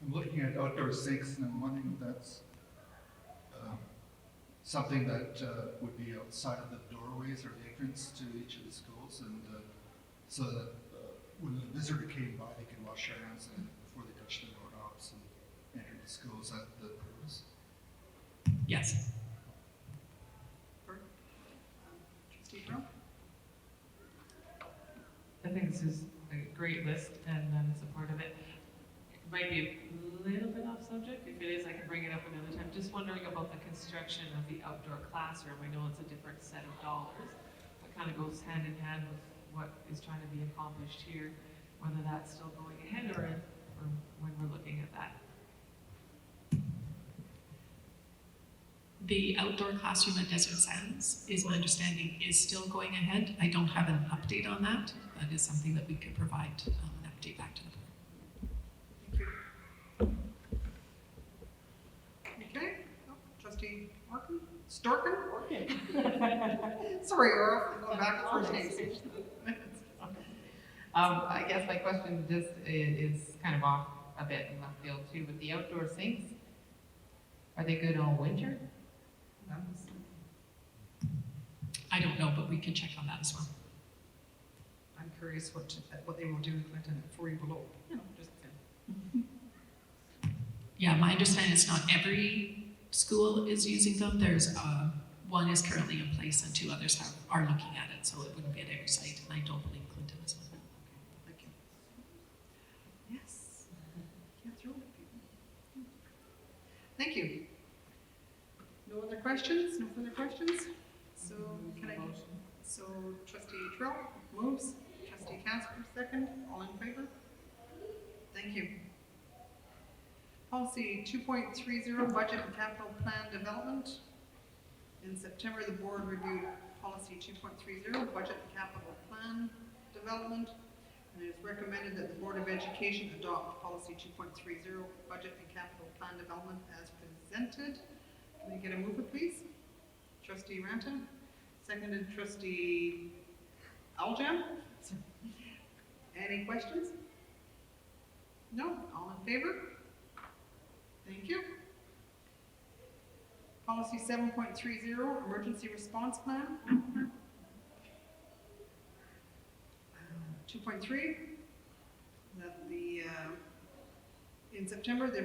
I'm looking at outdoor sinks and I'm wondering if that's something that would be outside of the doorways or the entrance to each of the schools, and so that when the visitor came by, they could wash their hands before they touch the doorknobs and enter the school. Is that the purpose? Yes. Trustee Brown? I think this is a great list, and I'm in support of it. It might be a little bit off subject. If it is, I can bring it up another time. Just wondering about the construction of the outdoor classroom. I know it's a different set of dollars, but kind of goes hand in hand with what is trying to be accomplished here, whether that's still going ahead or when we're looking at that. The outdoor classroom at Desert Sands, is my understanding, is still going ahead. I don't have an update on that. That is something that we could provide an update back to the board. Okay. Oh, Trustee Orkin? Storkin? Sorry, Earl, I'm going back to first names. I guess my question just is kind of off a bit in left field too, but the outdoor sinks, are they good all winter? I don't know, but we could check on that as well. I'm curious what they will do in Clinton at 40 below. You know, just Yeah, my understanding is not every school is using them. There's one is currently in place and two others are looking at it, so it wouldn't be at every site, and I don't believe Clinton is one. Thank you. Yes. Can't throw it at people. Thank you. No other questions? No further questions? So can I? So Trustee Trill moves. Trustee Casper second. All in favor? Thank you. Policy 2.30, budget and capital plan development. In September, the board reviewed policy 2.30, budget and capital plan development, and it is recommended that the Board of Education adopt policy 2.30, budget and capital plan development as presented. Can I get a mover, please? Trustee Ranta, seconded Trustee Aljam. Any questions? No? All in favor? Thank you. Policy 7.30, emergency response plan. 2.3, that in September, the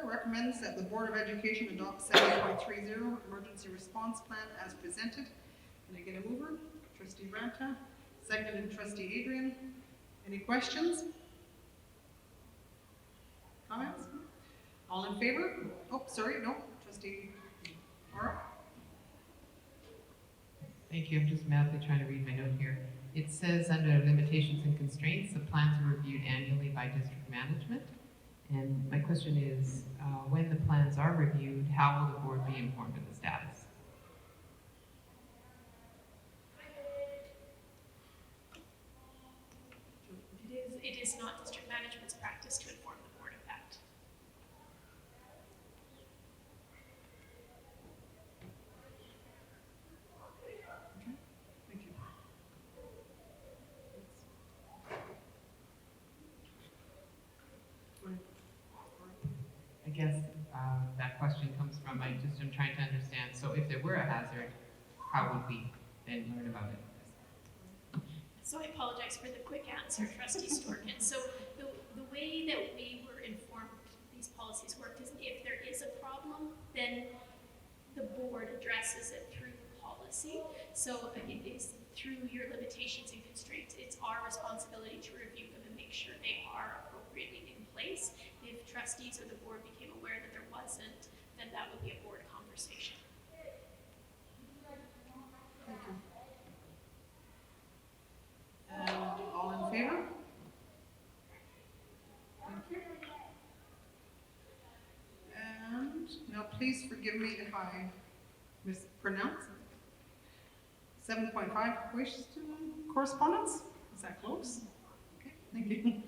recommends that the Board of Education adopt 7.30 emergency response plan as presented. Can I get a mover? Trustee Ranta, seconded Trustee Adrian. Any questions? Comments? All in favor? Oh, sorry, no. Trustee Aura? Thank you, I'm just madly trying to read my note here. It says under limitations and constraints, the plans are reviewed annually by district management. And my question is, when the plans are reviewed, how will the board be informed of the status? is not district management's practice to inform the board of that. Thank you. I guess that question comes from, I'm trying to understand, so if there were a hazard, how would we then learn about it? So I apologize for the quick answer, Trustee Storkin. So the way that we were informed these policies worked is if there is a problem, then the board addresses it through the policy. So it is through your limitations and constraints. It's our responsibility to review them and make sure they are appropriately in place. If trustees or the board became aware that there wasn't, then that would be a board conversation. Thank you. All in favor? Thank you. And now please forgive me if I mispronounce it. 7.5, question correspondence? Is that close? Okay, thank you.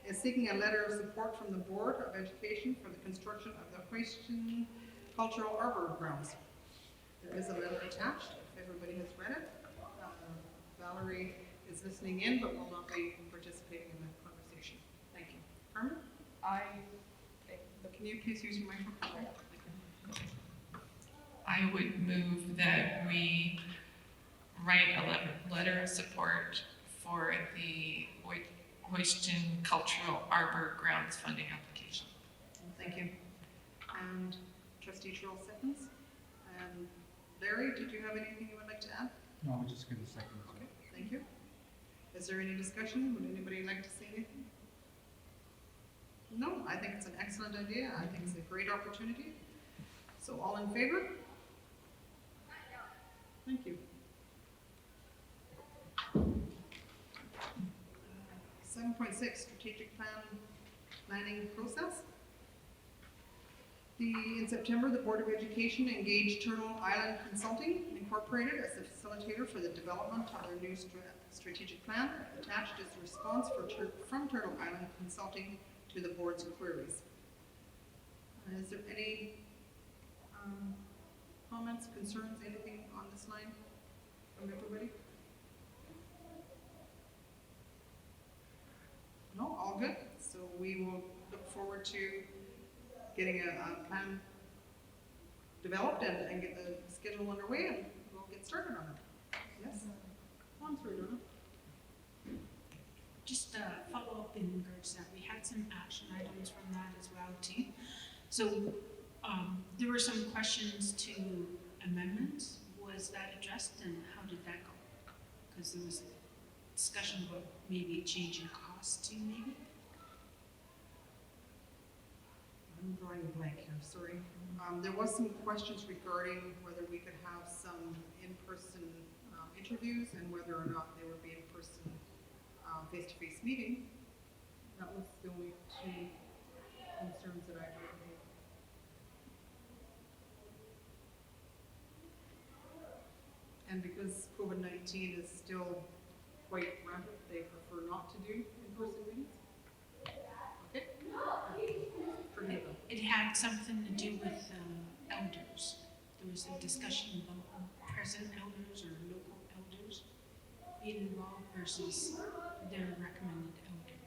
Is seeking a letter of support from the Board of Education for the construction of the Houston Cultural Arbor grounds. There is a letter attached, if everybody has read it. Valerie is listening in, but will not be participating in that conversation. Thank you. Carmen? Can you please use your microphone? I would move that we write a letter of support for the Houston Cultural Arbor Grounds funding application. Thank you. And Trustee Cheryl seconds. And Larry, did you have anything you would like to add? No, we're just gonna second it. Okay, thank you. Is there any discussion? Would anybody like to say anything? No, I think it's an excellent idea. I think it's a great opportunity. So all in favor? Thank you. 7.6, strategic planning process. In September, the Board of Education engaged Turtle Island Consulting Incorporated as the facilitator for the development of their new strategic plan. Attached is the response from Turtle Island Consulting to the board's queries. Is there any comments, concerns, anything on this line from everybody? No, all good. So we will look forward to getting a plan developed and get the schedule underway, and we'll get started on it. Yes? On through, Donna. Just follow up in regards to that. We had some action items from that as well too. So there were some questions to amendments. Was that addressed and how did that go? Because there was a discussion about maybe a change in cost too, maybe. I'm drawing a blank here, sorry. There was some questions regarding whether we could have some in-person interviews and whether or not they would be in-person face-to-face meeting. That was the only two concerns that I heard. And because COVID-19 is still quite rampant, they prefer not to do in-person meetings. Okay. Forgive them. It had something to do with elders. There was a discussion about present elders or local elders being involved versus their recommended elder.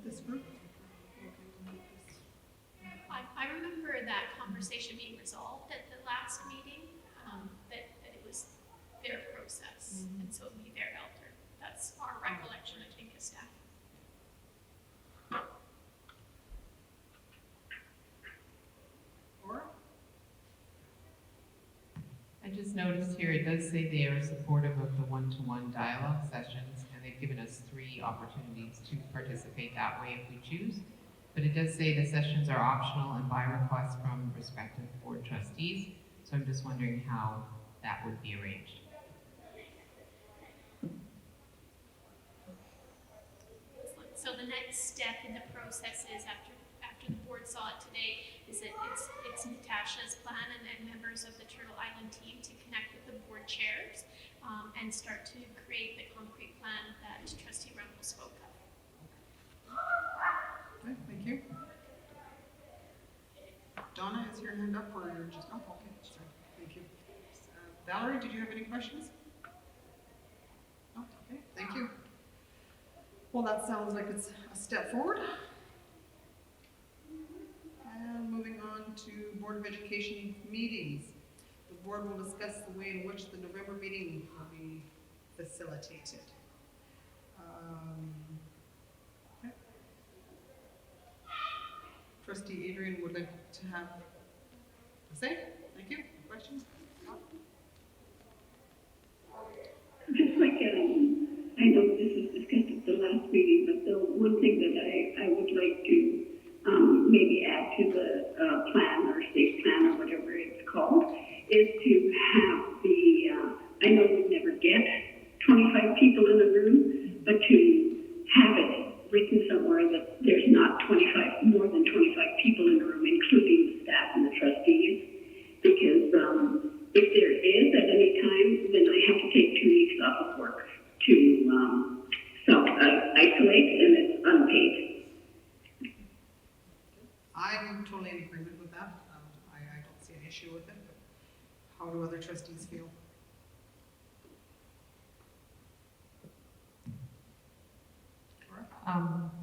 This group? I remember that conversation being resolved at the last meeting, that it was their process, and so it would be their elder. That's our recollection, I think, as staff. Or? I just noticed here, it does say they are supportive of the one-to-one dialogue sessions, and they've given us 3 opportunities to participate that way if we choose. But it does say the sessions are optional and by request from respective board trustees. So I'm just wondering how that would be arranged. So the next step in the process is after the board saw it today, is that it's Natasha's plan and members of the Turtle Island team to connect with the board chairs and start to create the concrete plan that Trustee Rumpel spoke of. Okay, thank you. Donna, is your hand up or you're just, oh, okay, sorry, thank you. Valerie, did you have any questions? No, okay, thank you. Well, that sounds like it's a step forward. And moving on to Board of Education meetings. The board will discuss the way in which the November meeting will be facilitated. Okay. Trustee Adrian would like to have a say. Thank you. Questions? Just like, I know this was discussed at the last meeting, but the one thing that I would like to maybe add to the plan or state plan or whatever it's called is to have the, I know we never get 25 people in a room, but to have it written somewhere that there's not more than 25 people in a room, including the staff and the trustees, because if there is at any time, then I have to take 2 weeks off of work to self-isolate, and it's unpaid. I'm totally in agreement with that. I don't see an issue with it, but how do other trustees feel?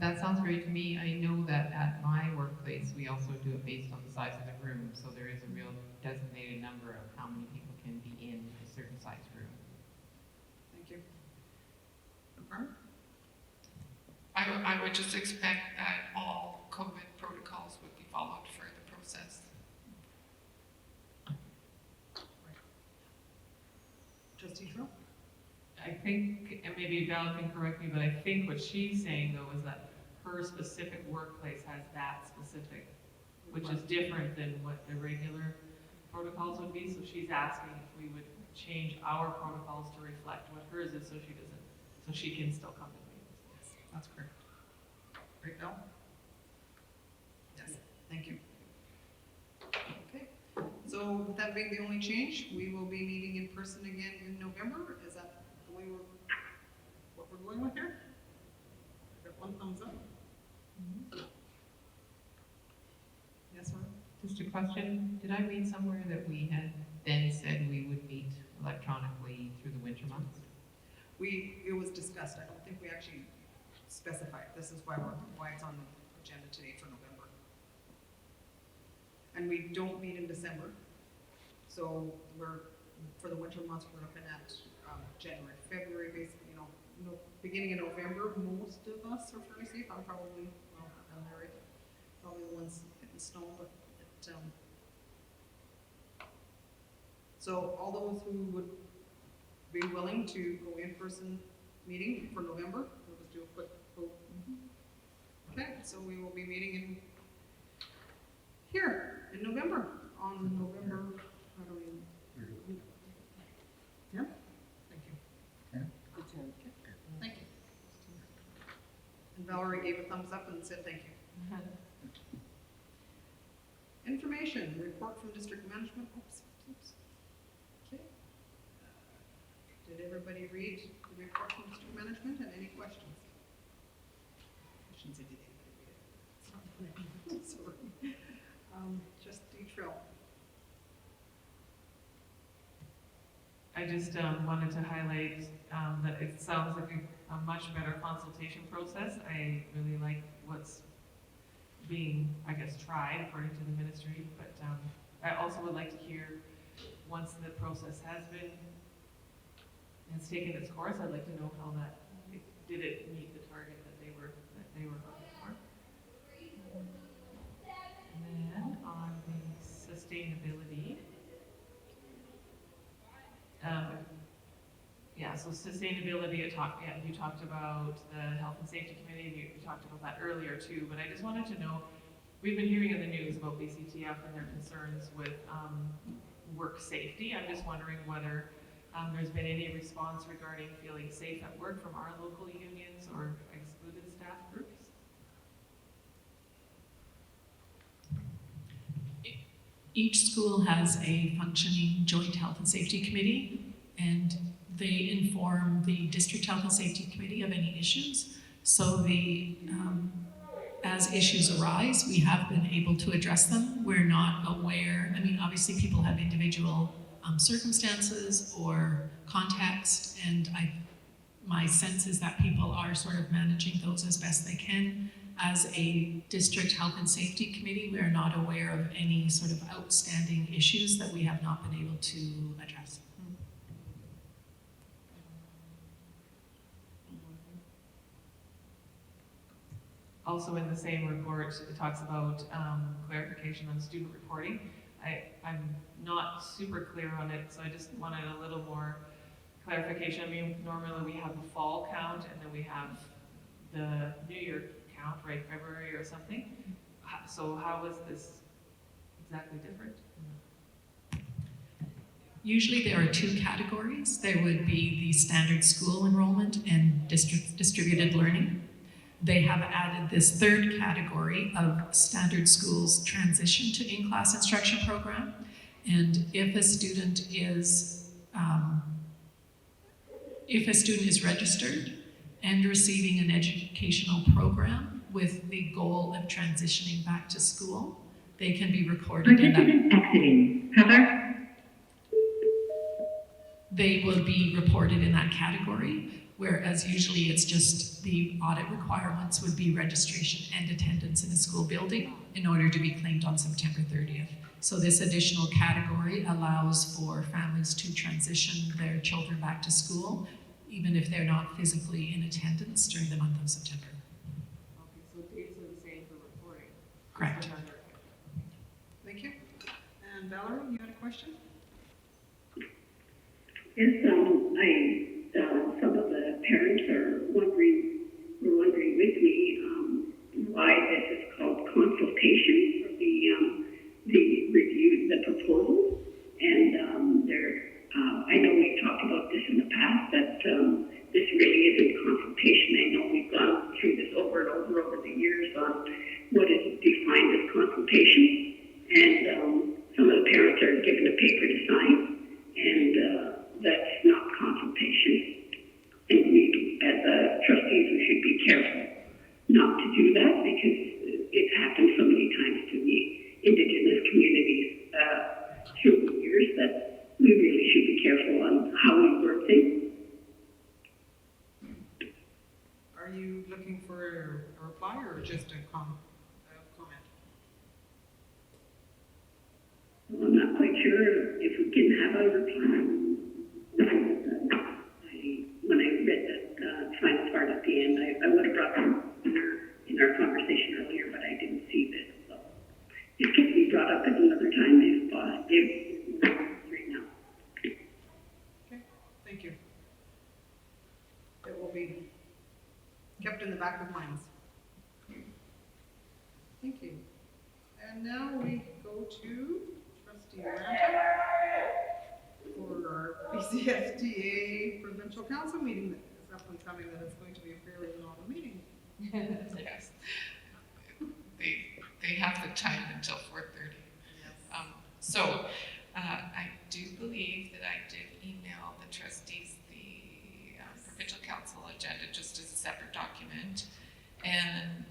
That sounds great to me. I know that at my workplace, we also do it based on the size of the room, so there is a real designated number of how many people can be in a certain size room. Thank you. Confirm? I would just expect that all COVID protocols would be followed for the process. Trustee Trill? I think, and maybe Val can correct me, but I think what she's saying though is that her specific workplace has that specific, which is different than what the regular protocols would be. So she's asking if we would change our protocols to reflect what hers is, so she can still come to meetings. Yes, that's correct. Great, Bill? Yes, thank you. Okay, so with that being the only change, we will be meeting in person again in November. Is that the way what we're going with here? Got one thumbs up. Yes, sir. Just a question, did I read somewhere that we had then said we would meet electronically through the winter months? It was discussed. I don't think we actually specified. This is why it's on the agenda today for November. And we don't meet in December. So for the winter months, we're looking at January, February, basically, beginning in November. Most of us are fairly safe. I'm probably, I'm Larry, probably the ones hitting snow, but so all those who would be willing to go in-person meeting for November, we'll just do a quick vote. Okay, so we will be meeting here in November, on November, how do we? Yeah, thank you. Yeah. Okay, thank you. And Valerie gave a thumbs up and said thank you. Information, report from district management. Oops. Okay. Did everybody read the report from district management and any questions? I shouldn't say did anybody read it. Sorry. Trustee Trill. I just wanted to highlight that it sounds like a much better consultation process. I really like what's being, I guess, tried according to the ministry, but I also would like to hear, once the process has taken its course, I'd like to know how did it meet the target that they were looking for. And then on the sustainability, so sustainability, you talked about the health and safety committee, you talked about that earlier too, but I just wanted to know, we've been hearing in the news about BCTF and their concerns with work safety. I'm just wondering whether there's been any response regarding feeling safe at work from our local unions or excluded staff groups? Each school has a functioning joint health and safety committee, and they inform the District Health and Safety Committee of any issues. So as issues arise, we have been able to address them. We're not aware, I mean, obviously people have individual circumstances or context, and my sense is that people are sort of managing those as best they can. As a District Health and Safety Committee, we are not aware of any sort of outstanding issues that we have not been able to address. Also in the same report, it talks about clarification on student reporting. I'm not super clear on it, so I just wanted a little more clarification. I mean, normally we have the fall count and then we have the New Year count, right, February or something. So how is this exactly different? Usually there are two categories. There would be the standard school enrollment and distributed learning. They have added this third category of standard schools transition to in-class instruction program. And if a student is registered and receiving an educational program with the goal of transitioning back to school, they can be recorded in that. Exiting. Heather? They will be reported in that category, whereas usually it's just the audit requirements would be registration and attendance in a school building in order to be claimed on September 30th. So this additional category allows for families to transition their children back to school, even if they're not physically in attendance during the month of September. Okay, so dates are the same for reporting. Correct. Thank you. And Valerie, you had a question? Yes, some of the parents were wondering with me, why this is called consultation for the review, the proposal. And I know we've talked about this in the past, that this really isn't consultation. I know we've gone through this over and over the years on what is defined as consultation. And some of the parents are given a paper to sign, and that's not consultation. And we, as trustees, we should be careful not to do that, because it's happened so many times to the Indigenous communities through the years that we really should be careful on how we word things. Are you looking for a reply or just a comment? Well, I'm not quite sure if we can have a reply. When I read that final part at the end, I would have brought them in our conversation earlier, but I didn't see this. So it can be brought up at another time if right now. Okay, thank you. It will be kept in the back of minds. Thank you. And now we go to Trustee Ranta for our BCSTA Provincial Council meeting that is up and coming, that it's going to be a fairly long meeting. Yes. They have the time until 4:30. Yes. So I do believe that I did email the trustees the Provincial Council agenda just as a separate document. And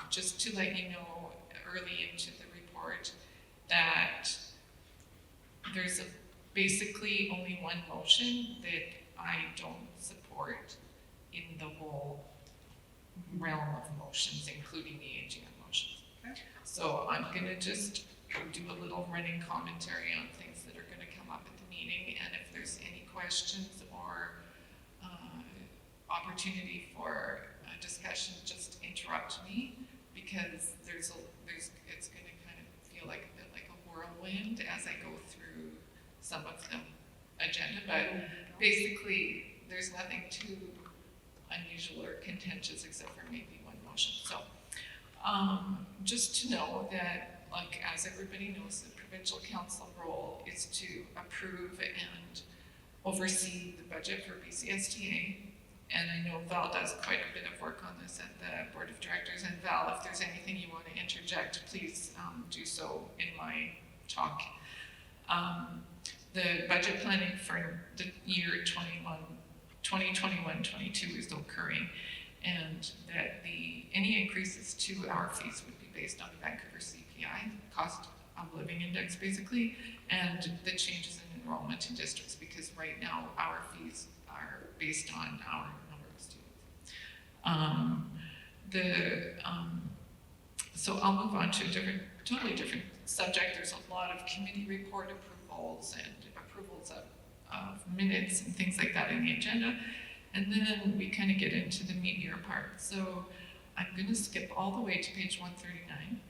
just to let you know early into the report that there's basically only one motion that I don't support in the whole realm of motions, including the AGM motions. Okay. So I'm gonna just do a little running commentary on things that are gonna come up at the meeting, and if there's any questions or opportunity for discussion, just interrupt me, because it's gonna kind of feel like a bit like a whirlwind as I go through some of the agenda, but basically there's nothing too unusual or contentious except for maybe one motion. So just to know that, like, as everybody knows, the Provincial Council role is to approve and oversee the budget for BCSTA. And I know Val does quite a bit of work on this at the Board of Directors. And Val, if there's anything you want to interject, please do so in my talk. the budget planning for the year 2021-22 is occurring, and that any increases to our fees would be based on the Vancouver CPI, cost of living index basically, and the changes in enrollment in districts, because right now our fees are based on our number of students. So I'll move on to a totally different subject. There's a lot of committee report approvals and approvals of minutes and things like that in the agenda. And then we kind of get into the meatier part. So I'm going to skip all the way to page 139.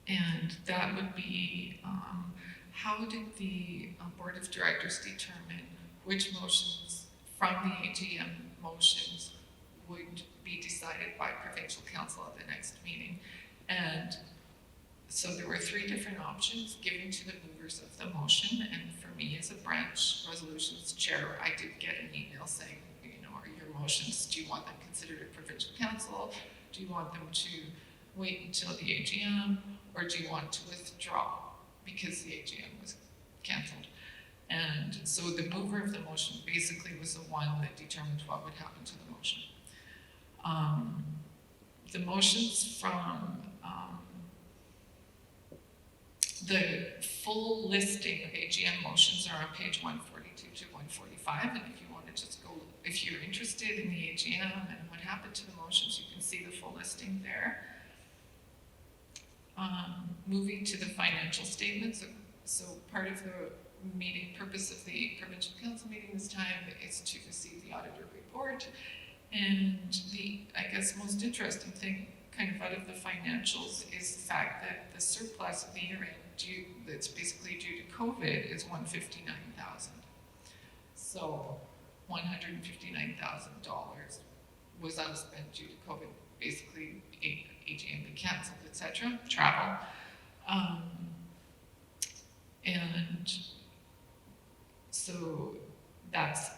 And that would be, how did the Board of Directors determine which motions from the AGM motions would be decided by Provincial Council at the next meeting? And so there were 3 different options given to the movers of the motion, and for me as a branch resolutions chair, I did get an email saying, are your motions, do you want them considered at Provincial Council? Do you want them to wait until the AGM, or do you want to withdraw because the AGM was cancelled? And so the mover of the motion basically was the one that determined what would happen to the motion. The motions from the full listing of AGM motions are on page 142 to 145, and if you want to just go, if you're interested in the AGM and what happened to the motions, you can see the full listing there. Moving to the financial statements, so part of the meeting purpose of the Provincial Council meeting this time is to receive the auditor report, and the, I guess, most interesting thing kind of out of the financials is the fact that the surplus of the year end that's basically due to COVID is $159,000. So $159,000 was unspent due to COVID, basically AGM being cancelled, etc., travel. And so that's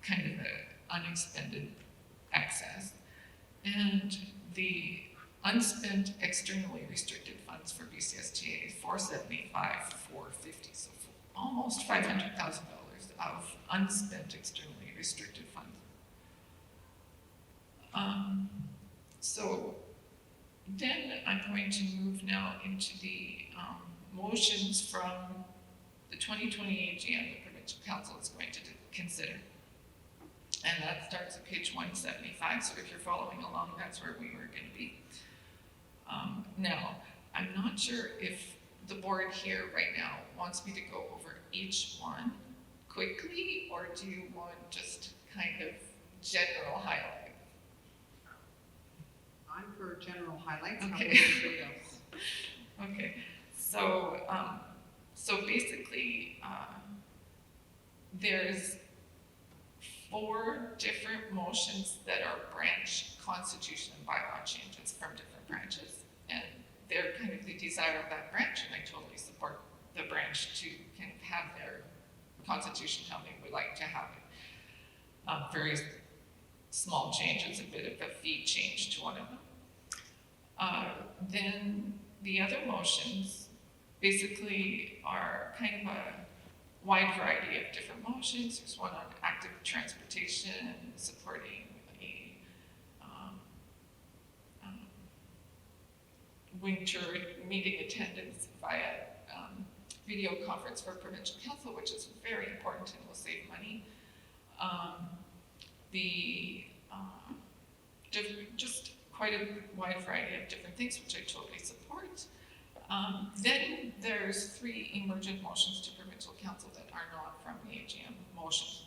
kind of an unexpended excess. And the unspent externally restricted funds for BCSTA is $475,450, so almost $500,000 of unspent externally restricted funds. So then I'm going to move now into the motions from the 2020 AGM the Provincial Council is going to consider. And that starts at page 175, so if you're following along, that's where we were going to be. Now, I'm not sure if the board here right now wants me to go over each one quickly, or do you want just kind of general highlight? I'm for general highlights. Okay. Okay. So, so basically, there's 4 different motions that are branch constitution and bylaw changes from different branches, and they're kind of the desire of that branch, and I totally support the branch to kind of have their constitution how they would like to have it. Very small changes, a bit of a fee change to one of them. Then the other motions basically are kind of a wide variety of different motions. There's one on active transportation, supporting a winter meeting attendance via video conference for Provincial Council, which is very important and will save money. Just quite a wide variety of different things, which I totally support. Then there's 3 emergent motions to Provincial Council that are not from the AGM motion.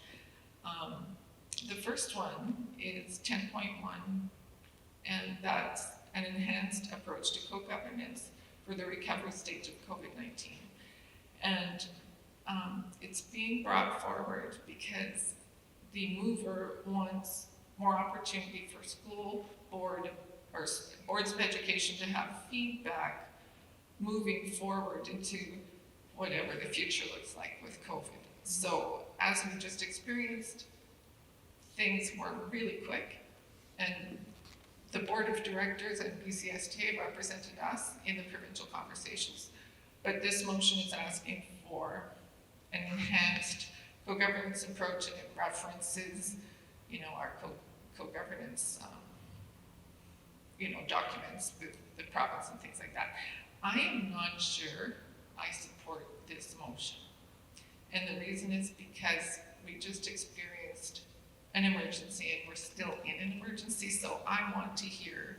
The first one is 10.1, and that's an enhanced approach to co-governance for the recovery stage of COVID-19. And it's being brought forward because the mover wants more opportunity for school board or boards of education to have feedback moving forward into whatever the future looks like with COVID. So as we just experienced, things were really quick, and the board of directors and BCSTA represented us in the provincial conversations. But this motion is asking for an enhanced co-governance approach, and it references, you know, our co-governance, you know, documents with the province and things like that. I am not sure I support this motion. And the reason is because we just experienced an emergency and we're still in an emergency, so I want to hear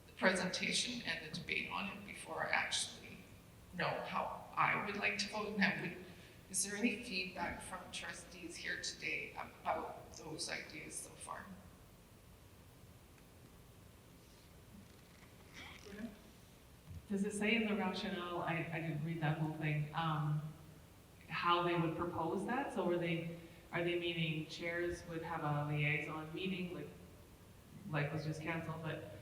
the presentation and the debate on it before I actually know how I would like to vote. Now, is there any feedback from trustees here today about those ideas so far? Does it say in the rationale, I didn't read that whole thing, how they would propose that? So are they meaning chairs would have a liaison meeting, like was just canceled, but,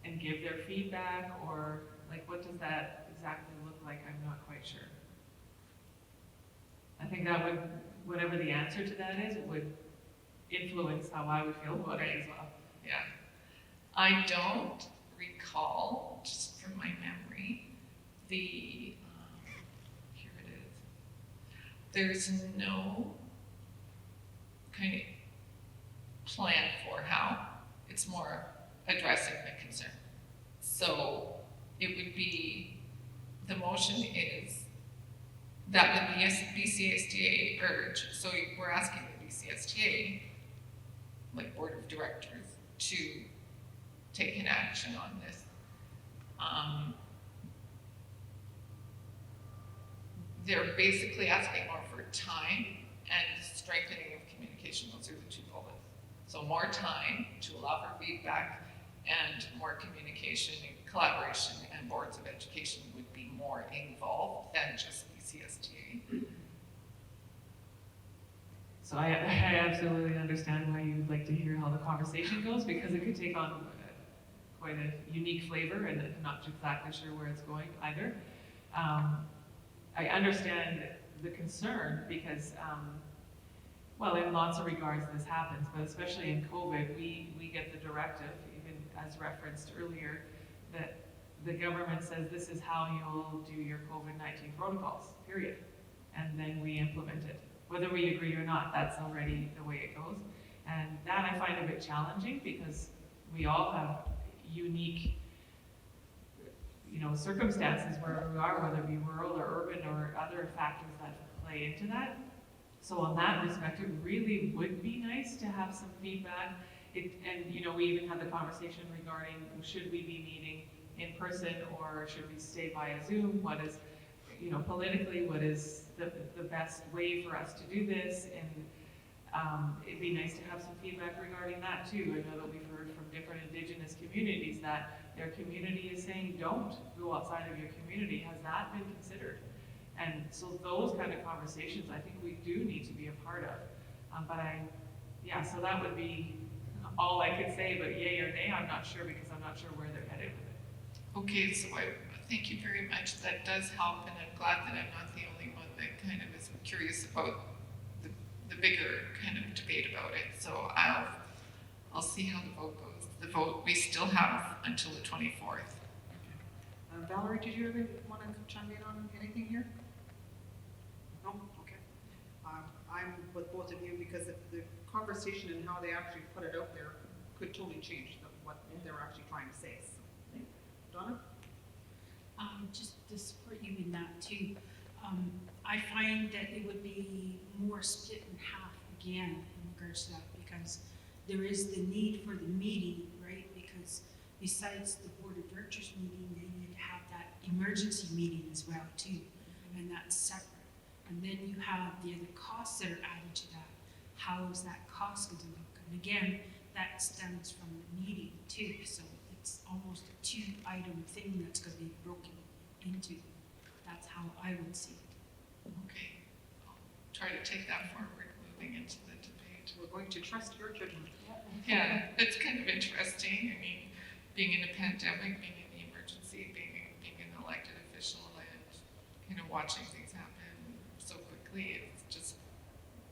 and give their feedback, or like what does that exactly look like? I'm not quite sure. I think that would, whatever the answer to that is, it would influence how I would feel about it as well. Yeah. I don't recall, just from my memory, here it is. There's no kind of plan for how. It's more addressing the concern. So it would be, the motion is that the BCSTA urge, so we're asking the BCSTA, like Board of Directors, to take an action on this. They're basically asking more for time and strengthening of communication. Those are the two bullets. So more time to allow for feedback and more communication and collaboration, and boards of education would be more involved than just BCSTA. So I absolutely understand why you'd like to hear how the conversation goes, because it could take on quite a unique flavor, and I'm not exactly sure where it's going either. I understand the concern because, well, in lots of regards this happens, but especially in COVID, we get the directive, even as referenced earlier, that the government says this is how you'll do your COVID-19 protocols, period. And then we implement it. Whether we agree or not, that's already the way it goes. And that I find a bit challenging because we all have unique, you know, circumstances wherever we are, whether it be rural or urban or other factors that play into that. So on that respect, it really would be nice to have some feedback. And you know, we even had the conversation regarding should we be meeting in person or should we stay via Zoom? What is, you know, politically, what is the best way for us to do this? And it'd be nice to have some feedback regarding that too. I know that we've heard from different Indigenous communities that their community is saying, don't go outside of your community. Has that been considered? And so those kind of conversations, I think we do need to be a part of. So that would be all I could say, but yay or nay, I'm not sure, because I'm not sure where they're headed with it. Okay, so I thank you very much. That does help, and I'm glad that I'm not the only one that kind of is curious about the bigger kind of debate about it. So I'll see how the vote goes. The vote, we still have until the 24th. Valerie, did you ever want to chime in on anything here? No? Okay. I'm with both of you because the conversation and how they actually put it out there could totally change what they're actually trying to say. So. Donna? Just to support you in that too. I find that it would be more split in half again in regards to that, because there is the need for the meeting, right? Because besides the board of directors meeting, they need to have that emergency meeting as well too, and that's separate. And then you have the other costs that are added to that. How is that cost going to look? And again, that stems from the meeting too. So it's almost a two-item thing that's going to be broken into. That's how I would see it. Okay, I'll try to take that forward moving into the debate. We're going to trust your judgment. Yeah, it's kind of interesting. I mean, being in a pandemic, being in the emergency, being an elected official, and you know, watching things happen so quickly, it's just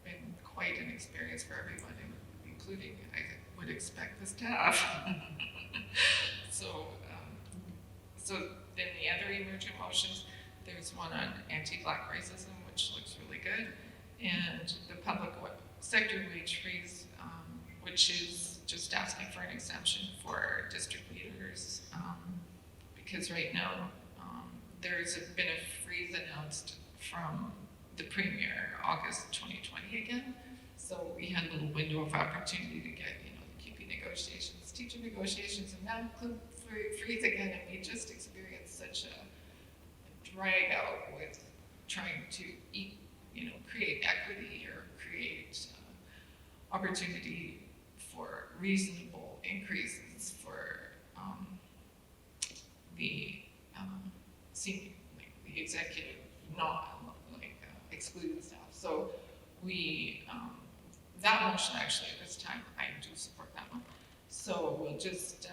been quite an experience for everyone, including, I would expect, the staff. So then the other emergent motions, there's one on anti-Black racism, which looks really good. And the public sector wage freeze, which is just asking for an exemption for district leaders, because right now there's been a freeze announced from the Premier August 2020 again. So we had a little window of opportunity to get, the QP negotiations, teacher negotiations, and now freeze again, and we just experienced such a drag out with trying to create equity or create opportunity for reasonable increases for the senior, the executive, not excluded staff. So we, that motion actually at this time, I do support that one. So we'll just,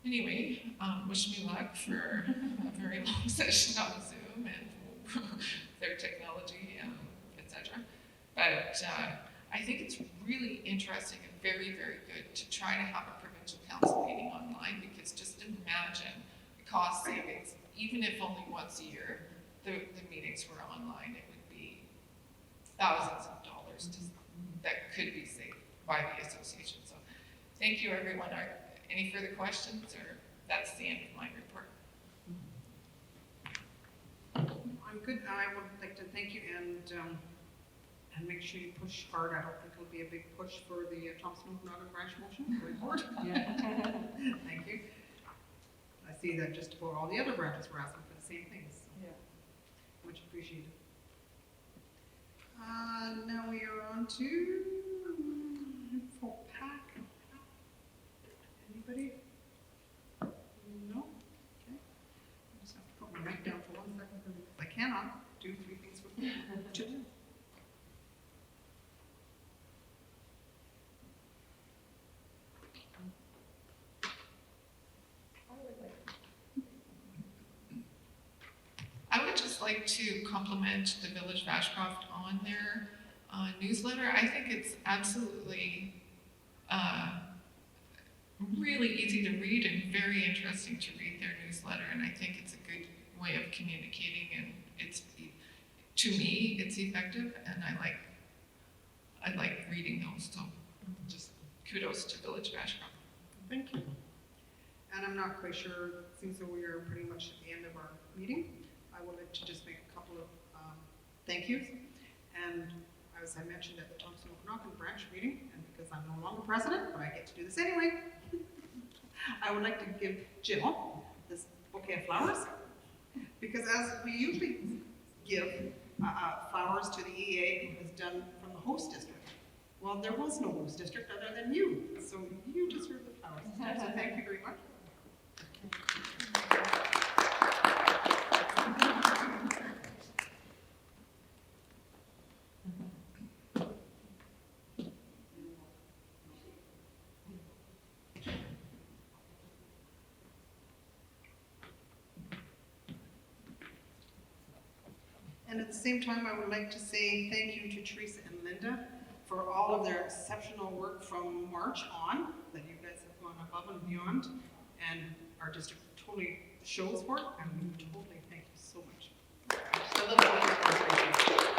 anyway, wish me luck for a very long session on Zoom and their technology, etc. But I think it's really interesting and very, very good to try to have a provincial council meeting online, because just imagine the cost savings, even if only once a year the meetings were online, it would be thousands of dollars that could be saved by the association. So thank you, everyone. Are any further questions, or that's the end of my report? I'm good. I would like to thank you and make sure you push hard. I don't think it'll be a big push for the Thompson Okanagan branch motion report. Thank you. I see that just about all the other branches were asking for the same things. So much appreciated. Now we are on to info pack. Anybody? No? Okay. I just have to put my mic down for 1 second because I cannot do 3 things with 2. I would just like to compliment the Village of Ashcroft on their newsletter. I think it's absolutely really easy to read and very interesting to read their newsletter, and I think it's a good way of communicating, and it's, to me, it's effective, and I like reading those, so just kudos to Village of Ashcroft. Thank you. And I'm not quite sure, it seems that we are pretty much at the end of our meeting. I would like to just make a couple of thank yous. And as I mentioned at the Thompson Okanagan branch meeting, and because I'm no longer president, but I get to do this anyway, I would like to give Jill this bouquet of flowers, because as we usually give flowers to the EA who has done from the host district, well, there was no host district other than you, so you deserve the flowers. So thank you very much. And at the same time, I would like to say thank you to Teresa and Linda for all of their exceptional work from March on, that you guys have gone above and beyond, and our district totally shows for it, and we totally thank you so much. Just a little bit of inspiration.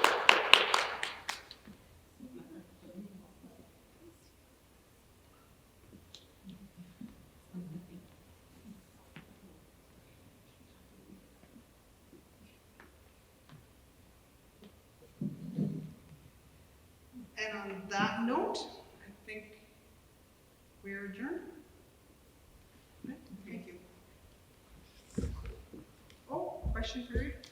And on that note, I think we are adjourned. Thank you. Oh, question period.